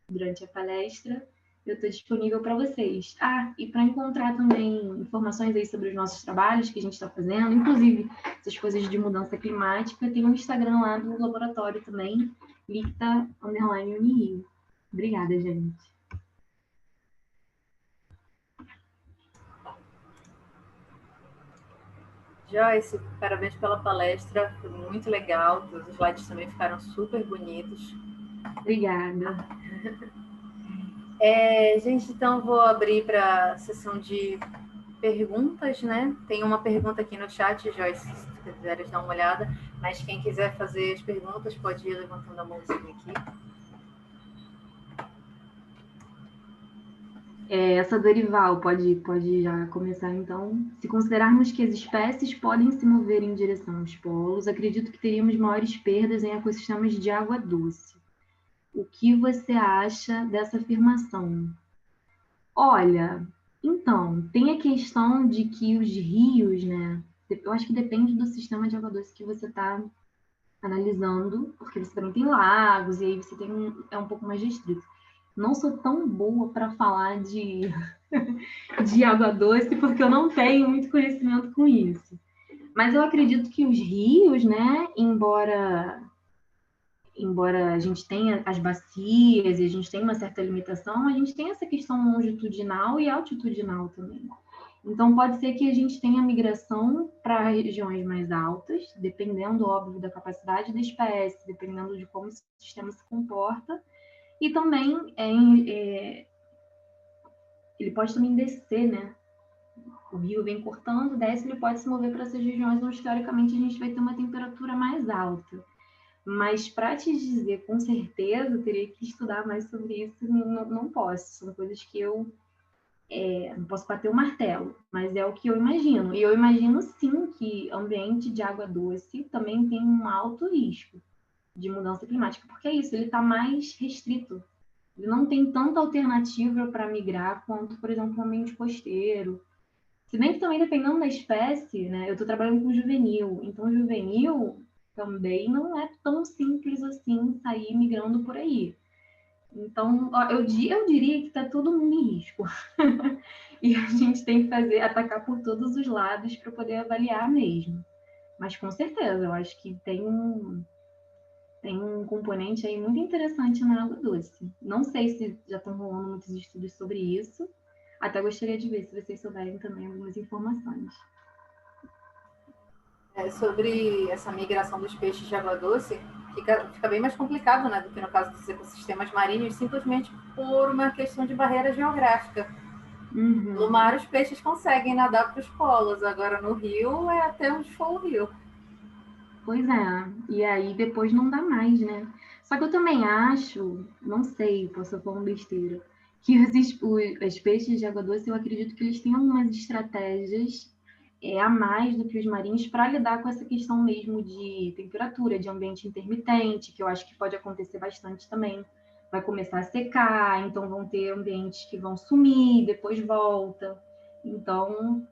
durante a palestra. eu estou disponível para vocês. Ah, e para encontrar também informações aí sobre os nossos trabalhos que a gente está fazendo, inclusive essas coisas de mudança climática, tem um Instagram lá do laboratório também, licta_unirio. Obrigada, gente.
Joyce, parabéns pela palestra, foi muito legal, os slides também ficaram super bonitos.
Obrigada.
Gente, então vou abrir para a sessão de perguntas, né? Tem uma pergunta aqui no chat, Joyce, se quiseres dar uma olhada, mas quem quiser fazer as perguntas pode ir levantando a mãozinha aqui.
Essa Dorival pode já começar, então. Se considerarmos que as espécies podem se mover em direção aos polos, acredito que teríamos maiores perdas em ecossistemas de água doce. O que você acha dessa afirmação? Olha, então, tem a questão de que os rios, né? Eu acho que depende do sistema de água doce que você está analisando, porque você também tem lagos, e aí você tem é um pouco mais restrito. Não sou tão boa para falar de água doce, porque eu não tenho muito conhecimento com isso. Mas eu acredito que os rios, né, embora a gente tenha as bacias e a gente tenha uma certa limitação, a gente tem essa questão longitudinal e altitudinal também. Então, pode ser que a gente tenha migração para regiões mais altas, dependendo, óbvio, da capacidade da espécie, dependendo de como o sistema se comporta, e também ele pode também descer, né? O rio vem cortando, desce, ele pode se mover para essas regiões onde, teoricamente, a gente vai ter uma temperatura mais alta. Mas para te dizer com certeza, eu teria que estudar mais sobre isso, não posso. São coisas que eu não posso bater o martelo, mas é o que eu imagino. E eu imagino sim que ambiente de água doce também tem um alto risco de mudança climática, porque é isso, ele está mais restrito. Ele não tem tanta alternativa para migrar quanto, por exemplo, o ambiente costeiro. Se bem que também, dependendo da espécie, né? Eu estou trabalhando com juvenil, então juvenil também não é tão simples assim sair migrando por aí. Então, eu diria que está todo mundo em risco. E a gente tem que atacar por todos os lados para poder avaliar mesmo. Mas com certeza, eu acho que tem um componente aí muito interessante na água doce. Não sei se já estão rolando muitos estudos sobre isso. Até gostaria de ver se vocês souberem também algumas informações.
Sobre essa migração dos peixes de água doce, fica bem mais complicado, né, do que no caso dos ecossistemas marinhos, simplesmente por uma questão de barreira geográfica.
Uhum.
No mar, os peixes conseguem nadar para os polos, agora no rio é até onde for o rio.
Pois é, e aí depois não dá mais, né? Só que eu também acho, não sei, posso falar uma besteira, que os peixes de água doce, eu acredito que eles têm algumas estratégias a mais do que os marinhos para lidar com essa questão mesmo de temperatura, de ambiente intermitente, que eu acho que pode acontecer bastante também. Vai começar a secar, então vão ter ambientes que vão sumir, depois volta. Então,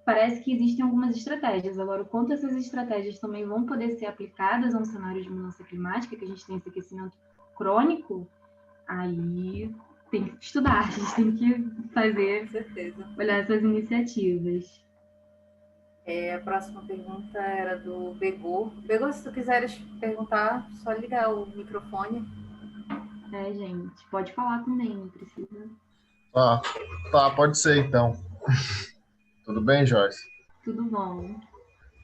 parece que existem algumas estratégias. Agora, o quanto essas estratégias também vão poder ser aplicadas a um cenário de mudança climática, que a gente tem esse aquecimento crônico, aí tem que estudar, a gente tem que fazer, olhar essas iniciativas.
A próxima pergunta era do Begô. Begô, se tu quiseres perguntar, só ligar o microfone.
Gente, pode falar também, não precisa.
Tá, pode ser então. Tudo bem, Joyce?
Tudo bom.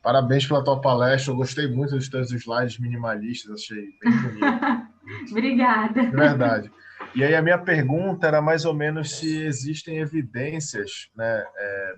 Parabéns pela tua palestra, eu gostei muito dos teus slides minimalistas, achei bem bonito.
Obrigada.
De verdade. E aí a minha pergunta era mais ou menos se existem evidências, né,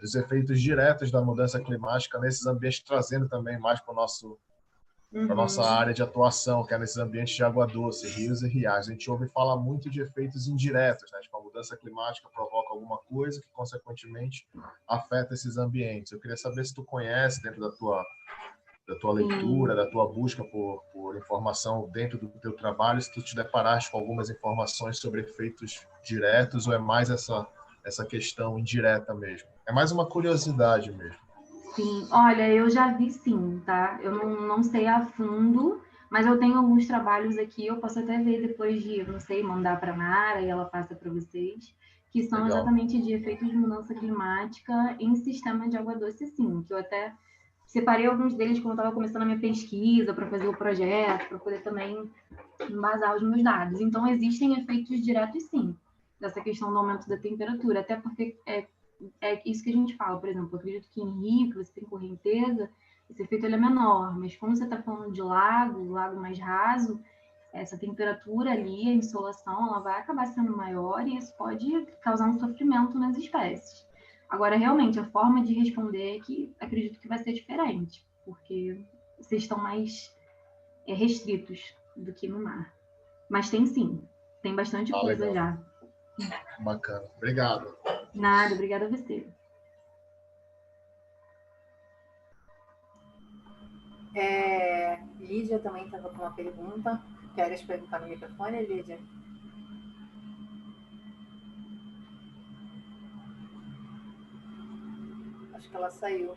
dos efeitos diretos da mudança climática nesses ambientes, trazendo também mais para a nossa área de atuação, que é nesses ambientes de água doce, rios e riachos. A gente ouve falar muito de efeitos indiretos, né? Tipo, a mudança climática provoca alguma coisa que, consequentemente, afeta esses ambientes. Eu queria saber se tu conhece, dentro da tua leitura, da tua busca por informação dentro do teu trabalho, se tu te deparaste com algumas informações sobre efeitos diretos ou é mais essa questão indireta mesmo? É mais uma curiosidade mesmo.
Sim, olha, eu já vi sim, tá? Eu não sei a fundo, Mas eu tenho alguns trabalhos aqui, eu posso até ver depois de, não sei, mandar para a Nara e ela passa para vocês, que são
Legal.
exatamente de efeitos de mudança climática em sistema de água doce, sim, que eu até separei alguns deles quando eu estava começando a minha pesquisa para fazer o projeto, para poder também embasar os meus dados. Então, existem efeitos diretos, sim, dessa questão do aumento da temperatura, até porque é isso que a gente fala, por exemplo, eu acredito que em rio, que você tem correnteza, esse efeito ele é menor, mas como você está falando de lago mais raso, essa temperatura ali, a insolação, ela vai acabar sendo maior e isso pode causar um sofrimento nas espécies. Agora, realmente, a forma de responder é que acredito que vai ser diferente, porque vocês estão mais restritos do que no mar. Mas tem sim, tem bastante coisa
Legal.
já.
Bacana. Obrigado.
Nada, obrigada a você.
Lídia também estava com uma pergunta. Queres perguntar no microfone, Lídia? Acho que ela saiu.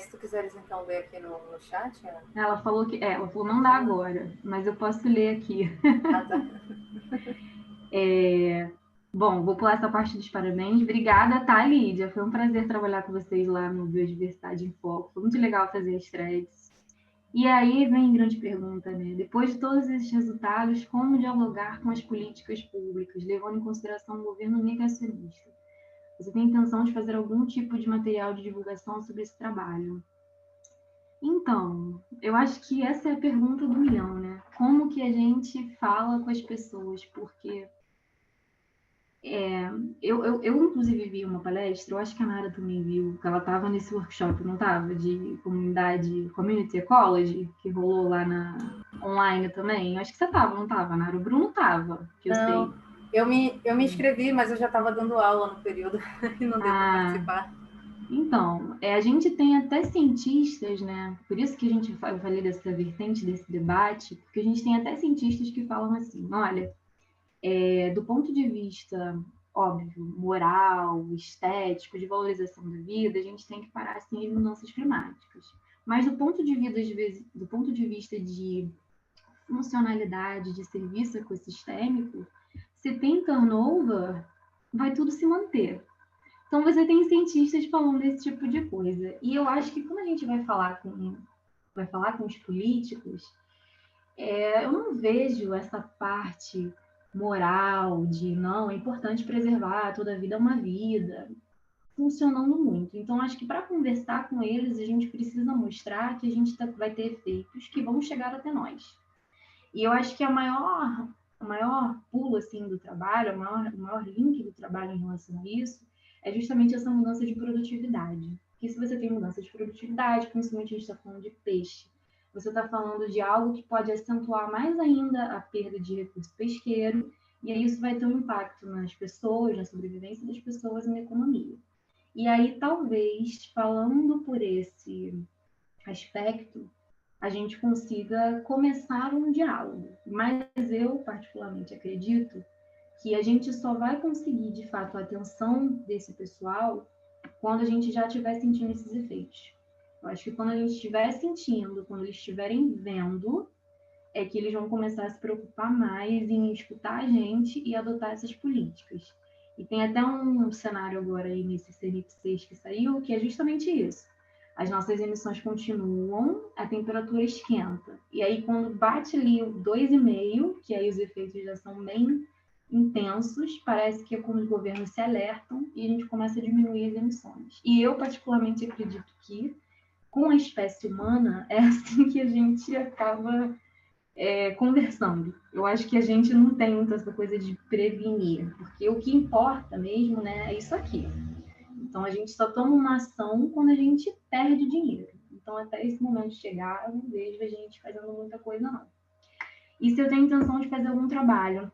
Se tu quiseres então ler aqui no chat.
Ela falou não dá agora, mas eu posso ler aqui.
Ah, tá.
Bom, vou pular essa parte dos parabéns. Obrigada, tá, Lídia? Foi um prazer trabalhar com vocês lá no Biodiversidade em Foco. Foi muito legal fazer as threads. E aí vem a grande pergunta, né? Depois de todos esses resultados, como dialogar com as políticas públicas, levando em consideração o governo negacionista? Você tem intenção de fazer algum tipo de material de divulgação sobre esse trabalho? Então, eu acho que essa é a pergunta do milhão, né? Como que a gente fala com as pessoas? Porque eu inclusive vi uma palestra, eu acho que a Nara também viu, que ela estava nesse workshop, não estava? De Community Ecology, que rolou lá online também. Eu acho que você estava, não estava, Nara? O Bruno estava, que eu sei.
Eu me inscrevi, mas eu já estava dando aula no período e não deu para participar.
Então, a gente tem até cientistas, né? Por isso que eu falei dessa vertente, desse debate, porque a gente tem até cientistas que falam assim, olha, do ponto de vista, óbvio, moral, estético, de valorização da vida, a gente tem que parar, assim, as mudanças climáticas. Mas do ponto de vista de funcionalidade, de serviço ecossistêmico, se tem turnover, vai tudo se manter. Então, você tem cientistas falando desse tipo de coisa. E eu acho que quando a gente vai falar com os políticos, eu não vejo essa parte moral de, não, é importante preservar, toda vida é uma vida, funcionando muito. Então, acho que para conversar com eles, a gente precisa mostrar que a gente vai ter efeitos que vão chegar até nós. E eu acho que o maior pulo assim, do trabalho, o maior link do trabalho em relação a isso, é justamente essa mudança de produtividade. Porque se você tem mudança de produtividade, principalmente a gente está falando de peixe, você está falando de algo que pode acentuar mais ainda a perda de recurso pesqueiro, e aí isso vai ter um impacto nas pessoas, na sobrevivência das pessoas e na economia. E aí, talvez, falando por esse aspecto, a gente consiga começar um diálogo. Mas eu, particularmente, acredito que a gente só vai conseguir, de fato, a atenção desse pessoal quando a gente já estiver sentindo esses efeitos. Eu acho que quando a gente estiver sentindo, quando eles estiverem vendo, é que eles vão começar a se preocupar mais em escutar a gente e adotar essas políticas. E tem até um cenário agora aí nesse CNIP 6 que saiu, que é justamente isso. As nossas emissões continuam, a temperatura esquenta. E aí, quando bate ali o 2,5, que aí os efeitos já são bem intensos, parece que é como os governos se alertam e a gente começa a diminuir as emissões. E eu, particularmente, acredito que, com a espécie humana, é assim que a gente acaba conversando. Eu acho que a gente não tem muito essa coisa de prevenir, porque o que importa mesmo, né, é isso aqui. Então, a gente só toma uma ação quando a gente perde dinheiro. Então, até esse momento chegar, eu não vejo a gente fazendo muita coisa, não. E se eu tenho intenção de fazer algum trabalho?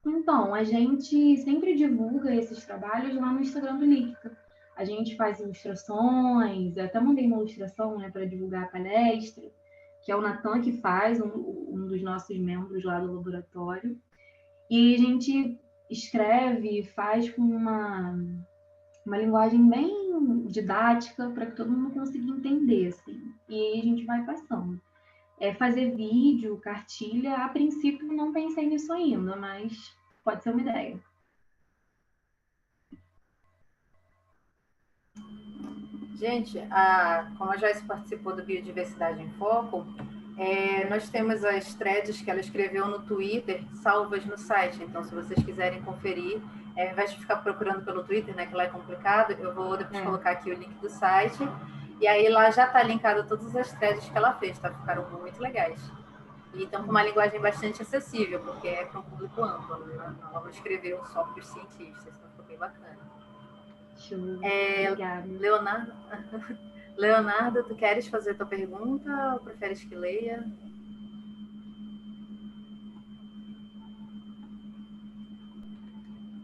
Então, a gente sempre divulga esses trabalhos lá no Instagram do Líquica. A gente faz ilustrações, eu até mandei uma ilustração, né, para divulgar a palestra, que é o Natan que faz, um dos nossos membros lá do laboratório. E a gente escreve, faz com uma linguagem bem didática para que todo mundo consiga entender, assim. E aí a gente vai passando. fazer vídeo, cartilha. A princípio, não pensei nisso ainda, mas pode ser uma ideia.
Gente, como a Joyce participou do Biodiversidade em Foco, nós temos as threads que ela escreveu no Twitter, salvas no site. Então, se vocês quiserem conferir, ao invés de ficar procurando pelo Twitter, né, que lá é complicado, eu vou depois colocar aqui o link do site. E aí lá já está linkado todas as threads que ela fez, tá? Ficaram muito legais. E estão com uma linguagem bastante acessível, porque é para um público amplo, né? Ela não escreveu só para os cientistas, então ficou bem bacana.
Show. Obrigada.
Leonardo, tu queres fazer a tua pergunta ou preferes que leia?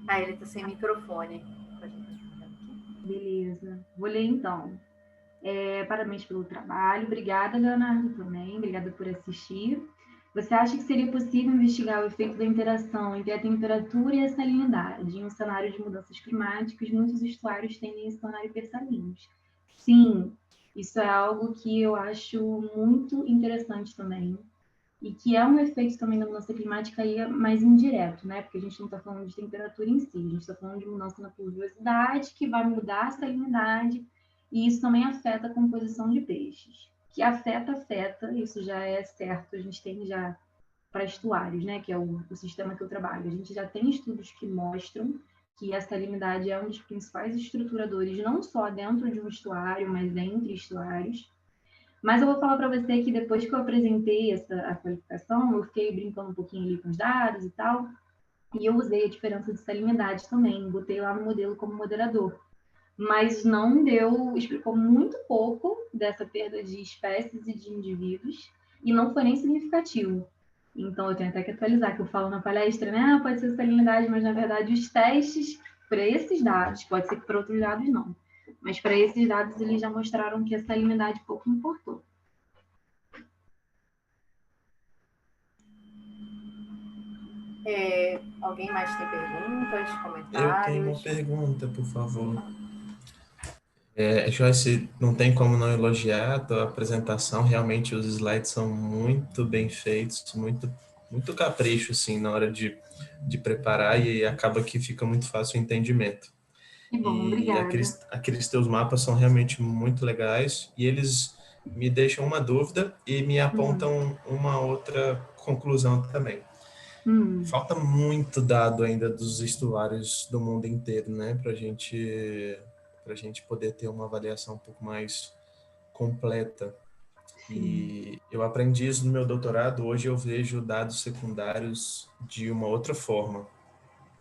Ele está sem microfone.
Beleza. Vou ler então. Parabéns pelo trabalho. Obrigada, Leonardo, também. Obrigada por assistir. Você acha que seria possível investigar o efeito da interação entre a temperatura e a salinidade? Em um cenário de mudanças climáticas, muitos estuários tendem a se tornar hipersalinos. Sim, isso é algo que eu acho muito interessante também. E que é um efeito também da mudança climática aí mais indireto, né? Porque a gente não está falando de temperatura em si, a gente está falando de mudança na pluviosidade, que vai mudar a salinidade, e isso também afeta a composição de peixes. Que afeta, isso já é certo, a gente tem já para estuários, né? Que é o sistema que eu trabalho. A gente já tem estudos que mostram que a salinidade é um dos principais estruturadores, não só dentro de um estuário, mas entre estuários. Mas eu vou falar para você que depois que eu apresentei a qualificação, eu fiquei brincando um pouquinho ali com os dados e tal, e eu usei a diferença de salinidade também, botei lá no modelo como moderador. Mas não explicou muito pouco dessa perda de espécies e de indivíduos, e não foi nem significativo. Então eu tenho até que atualizar, que eu falo na palestra, né? Pode ser salinidade, mas na verdade os testes para esses dados, pode ser que para outros dados não. Mas para esses dados, eles já mostraram que a salinidade pouco importou.
Alguém mais tem perguntas, comentários?
Eu tenho uma pergunta, por favor. Joyce, não tem como não elogiar a tua apresentação. Realmente os slides são muito bem feitos, muito capricho, assim, na hora de preparar, e acaba que fica muito fácil o entendimento.
Que bom, obrigada.
Aqueles teus mapas são realmente muito legais, e eles me deixam uma dúvida e me apontam uma outra conclusão também. Falta muito dado ainda dos estuários do mundo inteiro, né, para a gente poder ter uma avaliação um pouco mais completa. E eu aprendi isso no meu doutorado. Hoje eu vejo dados secundários de uma outra forma,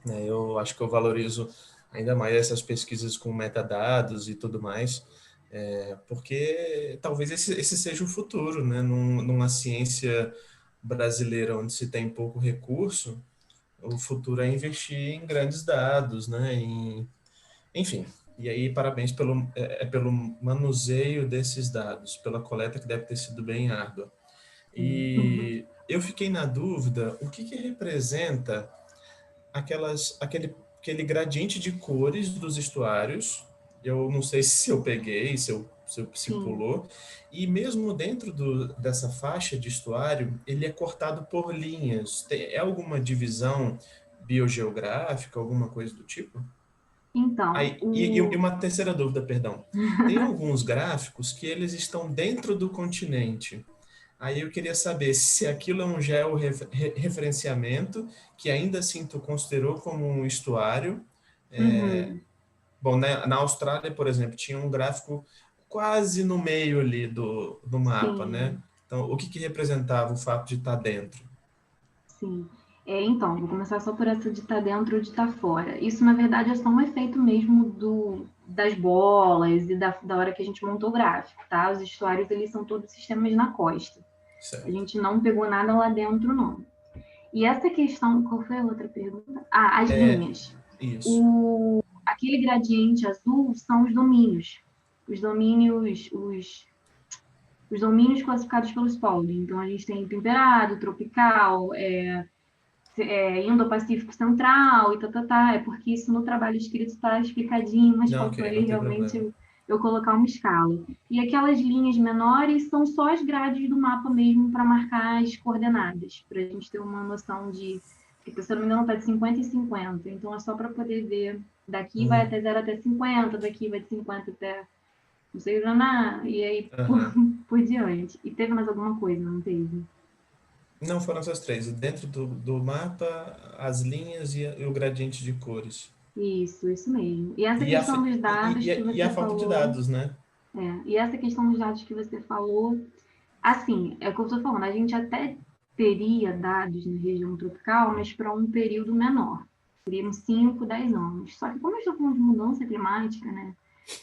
né? Eu acho que eu valorizo ainda mais essas pesquisas com metadados e tudo mais, porque talvez esse seja o futuro, né? Numa ciência brasileira onde se tem pouco recurso, o futuro é investir em grandes dados, né? Enfim, e aí parabéns pelo manuseio desses dados, pela coleta que deve ter sido bem árdua. E eu fiquei na dúvida, o que representa aquele gradiente de cores dos estuários? Eu não sei se eu peguei, se pulou. E mesmo dentro dessa faixa de estuário, ele é cortado por linhas. É alguma divisão biogeográfica, alguma coisa do tipo?
Então,
e uma terceira dúvida, perdão. Tem alguns gráficos que eles estão dentro do continente. Aí eu queria saber se aquilo é um georreferenciamento, que ainda assim tu considerou como um estuário. Bom, na Austrália, por exemplo, tinha um gráfico quase no meio ali do mapa, né? Então, o que representava o fato de estar dentro?
Sim. Então, vou começar só por essa de estar dentro ou de estar fora. Isso, na verdade, é só um efeito mesmo das bolas e da hora que a gente montou o gráfico, tá? Os estuários, eles são todos sistemas na costa.
Certo.
A gente não pegou nada lá dentro, não. E essa questão, qual foi a outra pergunta? As linhas.
Isso.
Aquele gradiente azul são os domínios. Os domínios classificados pelo Spalding. Então, a gente tem temperado, tropical, Indo-Pacífico Central e É porque isso no trabalho escrito está explicadinho, mas faltou aí realmente eu colocar uma escala. E aquelas linhas menores são só as grades do mapa mesmo para marcar as coordenadas, para a gente ter uma noção de... Porque, se eu não me engano, está de 50 em 50. Então, é só para poder ver. Daqui vai até 0 até 50, daqui vai de 50 até não sei lá, e aí por diante. E teve mais alguma coisa, não teve?
Não, foram essas três. Dentro do mapa, as linhas e o gradiente de cores.
Isso mesmo. E essa questão dos dados que
e a
você
falta de
falou...
dados, né?
E essa questão dos dados que você falou, assim, é o que eu estou falando, a gente até teria dados na região tropical, mas para um período menor. Seriam 5, 10 anos. Só que como eu estou falando de mudança climática, né?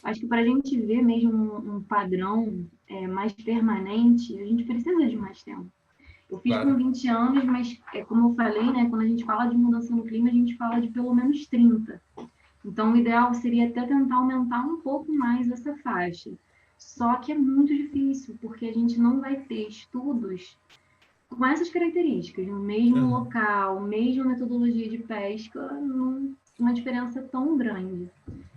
Acho que para a gente ver mesmo um padrão mais permanente, a gente precisa de mais tempo. Eu fiz com 20 anos, mas, como eu falei, né, quando a gente fala de mudança no clima, a gente fala de pelo menos 30. Então, o ideal seria até tentar aumentar um pouco mais essa faixa. Só que é muito difícil, porque a gente não vai ter estudos com essas características, no mesmo local, mesma metodologia de pesca, uma diferença tão grande.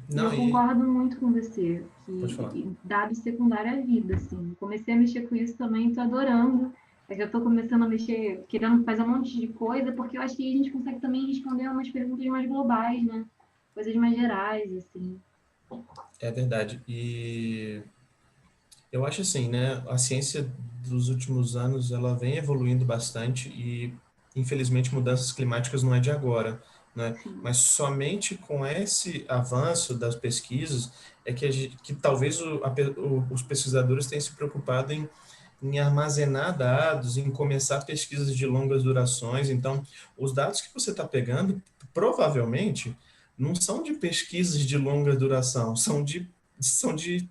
Não,
e eu concordo muito com você, que dado secundário é vida, assim. Comecei a mexer com isso também, estou adorando. Já estou começando a mexer, querendo fazer um monte de coisa, porque eu acho que a gente consegue também responder umas perguntas mais globais, né? Coisas mais gerais, assim.
É verdade. E eu acho assim, né? A ciência dos últimos anos, ela vem evoluindo bastante e, infelizmente, mudanças climáticas não é de agora, né? Mas somente com esse avanço das pesquisas é que talvez os pesquisadores tenham se preocupado em armazenar dados, em começar pesquisas de longas durações. Então, os dados que você está pegando, provavelmente, não são de pesquisas de longa duração, são de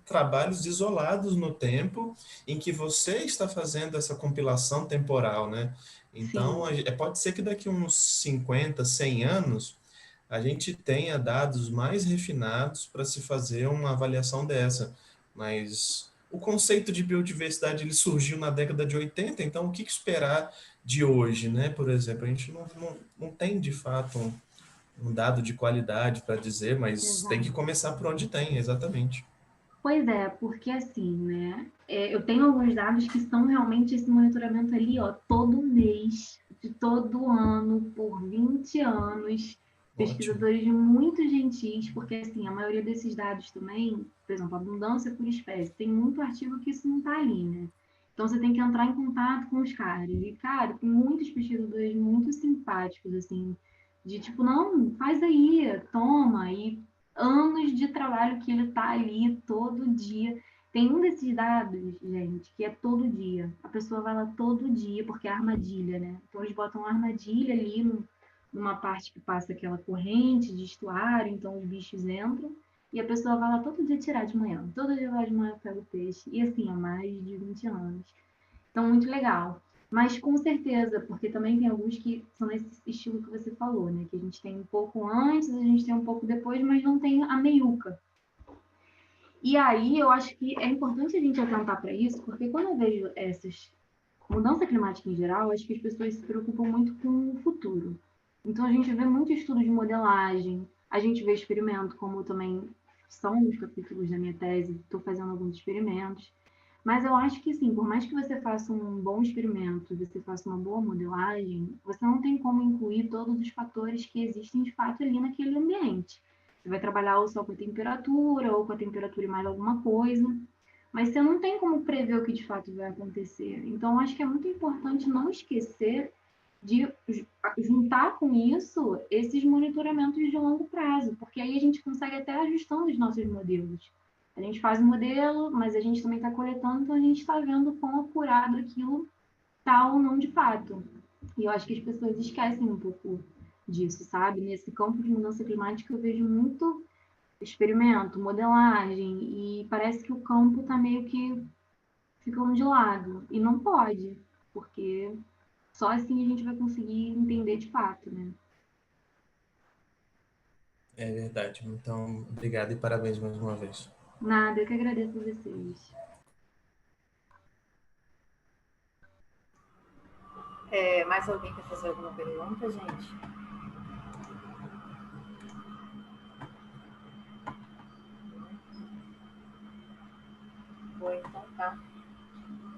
trabalhos isolados no tempo em que você está fazendo essa compilação temporal, né? Então, pode ser que daqui a uns 50, 100 anos, a gente tenha dados mais refinados para se fazer uma avaliação dessa. Mas o conceito de biodiversidade ele surgiu na década de 80, então o que esperar de hoje, né? Por exemplo, a gente não tem de fato um dado de qualidade para dizer, mas tem que começar por onde tem, exatamente.
Pois é, porque assim, né? Eu tenho alguns dados que são realmente esse monitoramento ali, ó, todo mês, de todo ano, por 20 anos, pesquisadores muito gentis, porque assim, a maioria desses dados também, por exemplo, abundância por espécie, tem muito artigo que isso não tá ali, né? Então você tem que entrar em contato com os caras. E, cara, tem muitos pesquisadores muito simpáticos, assim, de tipo, não, faz aí, toma, e anos de trabalho que ele está ali todo dia. Tem um desses dados, gente, que é todo dia. A pessoa vai lá todo dia, porque é armadilha, né? Então eles botam uma armadilha ali numa parte que passa aquela corrente de estuário, então os bichos entram, e a pessoa vai lá todo dia tirar de manhã. Todo dia vai de manhã pega o peixe. E assim, há mais de 20 anos. Então, muito legal. Mas com certeza, porque também tem alguns que são nesse estilo que você falou, né? Que a gente tem um pouco antes, a gente tem um pouco depois, mas não tem a meiuca. E aí eu acho que é importante a gente atentar para isso, porque quando eu vejo essas mudança climática em geral, acho que as pessoas se preocupam muito com o futuro. Então a gente vê muito estudo de modelagem, a gente vê experimento, como também são os capítulos da minha tese, estou fazendo alguns experimentos. Mas eu acho que, sim, por mais que você faça um bom experimento, você faça uma boa modelagem, você não tem como incluir todos os fatores que existem de fato ali naquele ambiente. Você vai trabalhar ou só com a temperatura, ou com a temperatura e mais alguma coisa, mas você não tem como prever o que de fato vai acontecer. Então, eu acho que é muito importante não esquecer de juntar com isso esses monitoramentos de longo prazo, porque aí a gente consegue até ajustando os nossos modelos. A gente faz o modelo, mas a gente também está coletando, então a gente está vendo quão apurado aquilo está ou não de fato. E eu acho que as pessoas esquecem um pouco disso, sabe? Nesse campo de mudança climática eu vejo muito experimento, modelagem, e parece que o campo está meio que ficando de lado. E não pode, porque só assim a gente vai conseguir entender de fato, né?
É verdade. Então, obrigado e parabéns mais uma vez.
Nada, eu que agradeço a vocês.
Mais alguém quer fazer alguma pergunta, gente? Foi, então tá.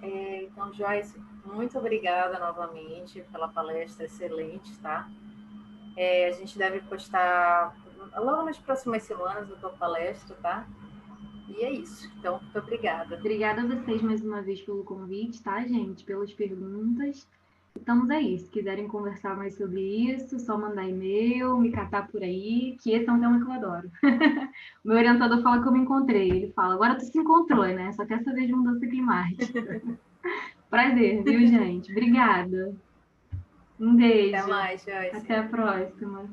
Então, Joyce, muito obrigada novamente pela palestra excelente, tá? A gente deve postar logo nas próximas semanas a tua palestra, tá? E é isso. Então, muito obrigada.
Obrigada a vocês mais uma vez pelo convite, tá, gente? Pelas perguntas. Estamos aí. Se quiserem conversar mais sobre isso, só mandar e-mail, me catar por aí, que esse é um tema que eu adoro. O meu orientador fala que eu me encontrei. Ele fala, agora tu se encontrou, né? Só quer saber de mudança climática. Prazer, viu, gente? Obrigada. Um beijo.
Até mais, Joyce.
Até a próxima.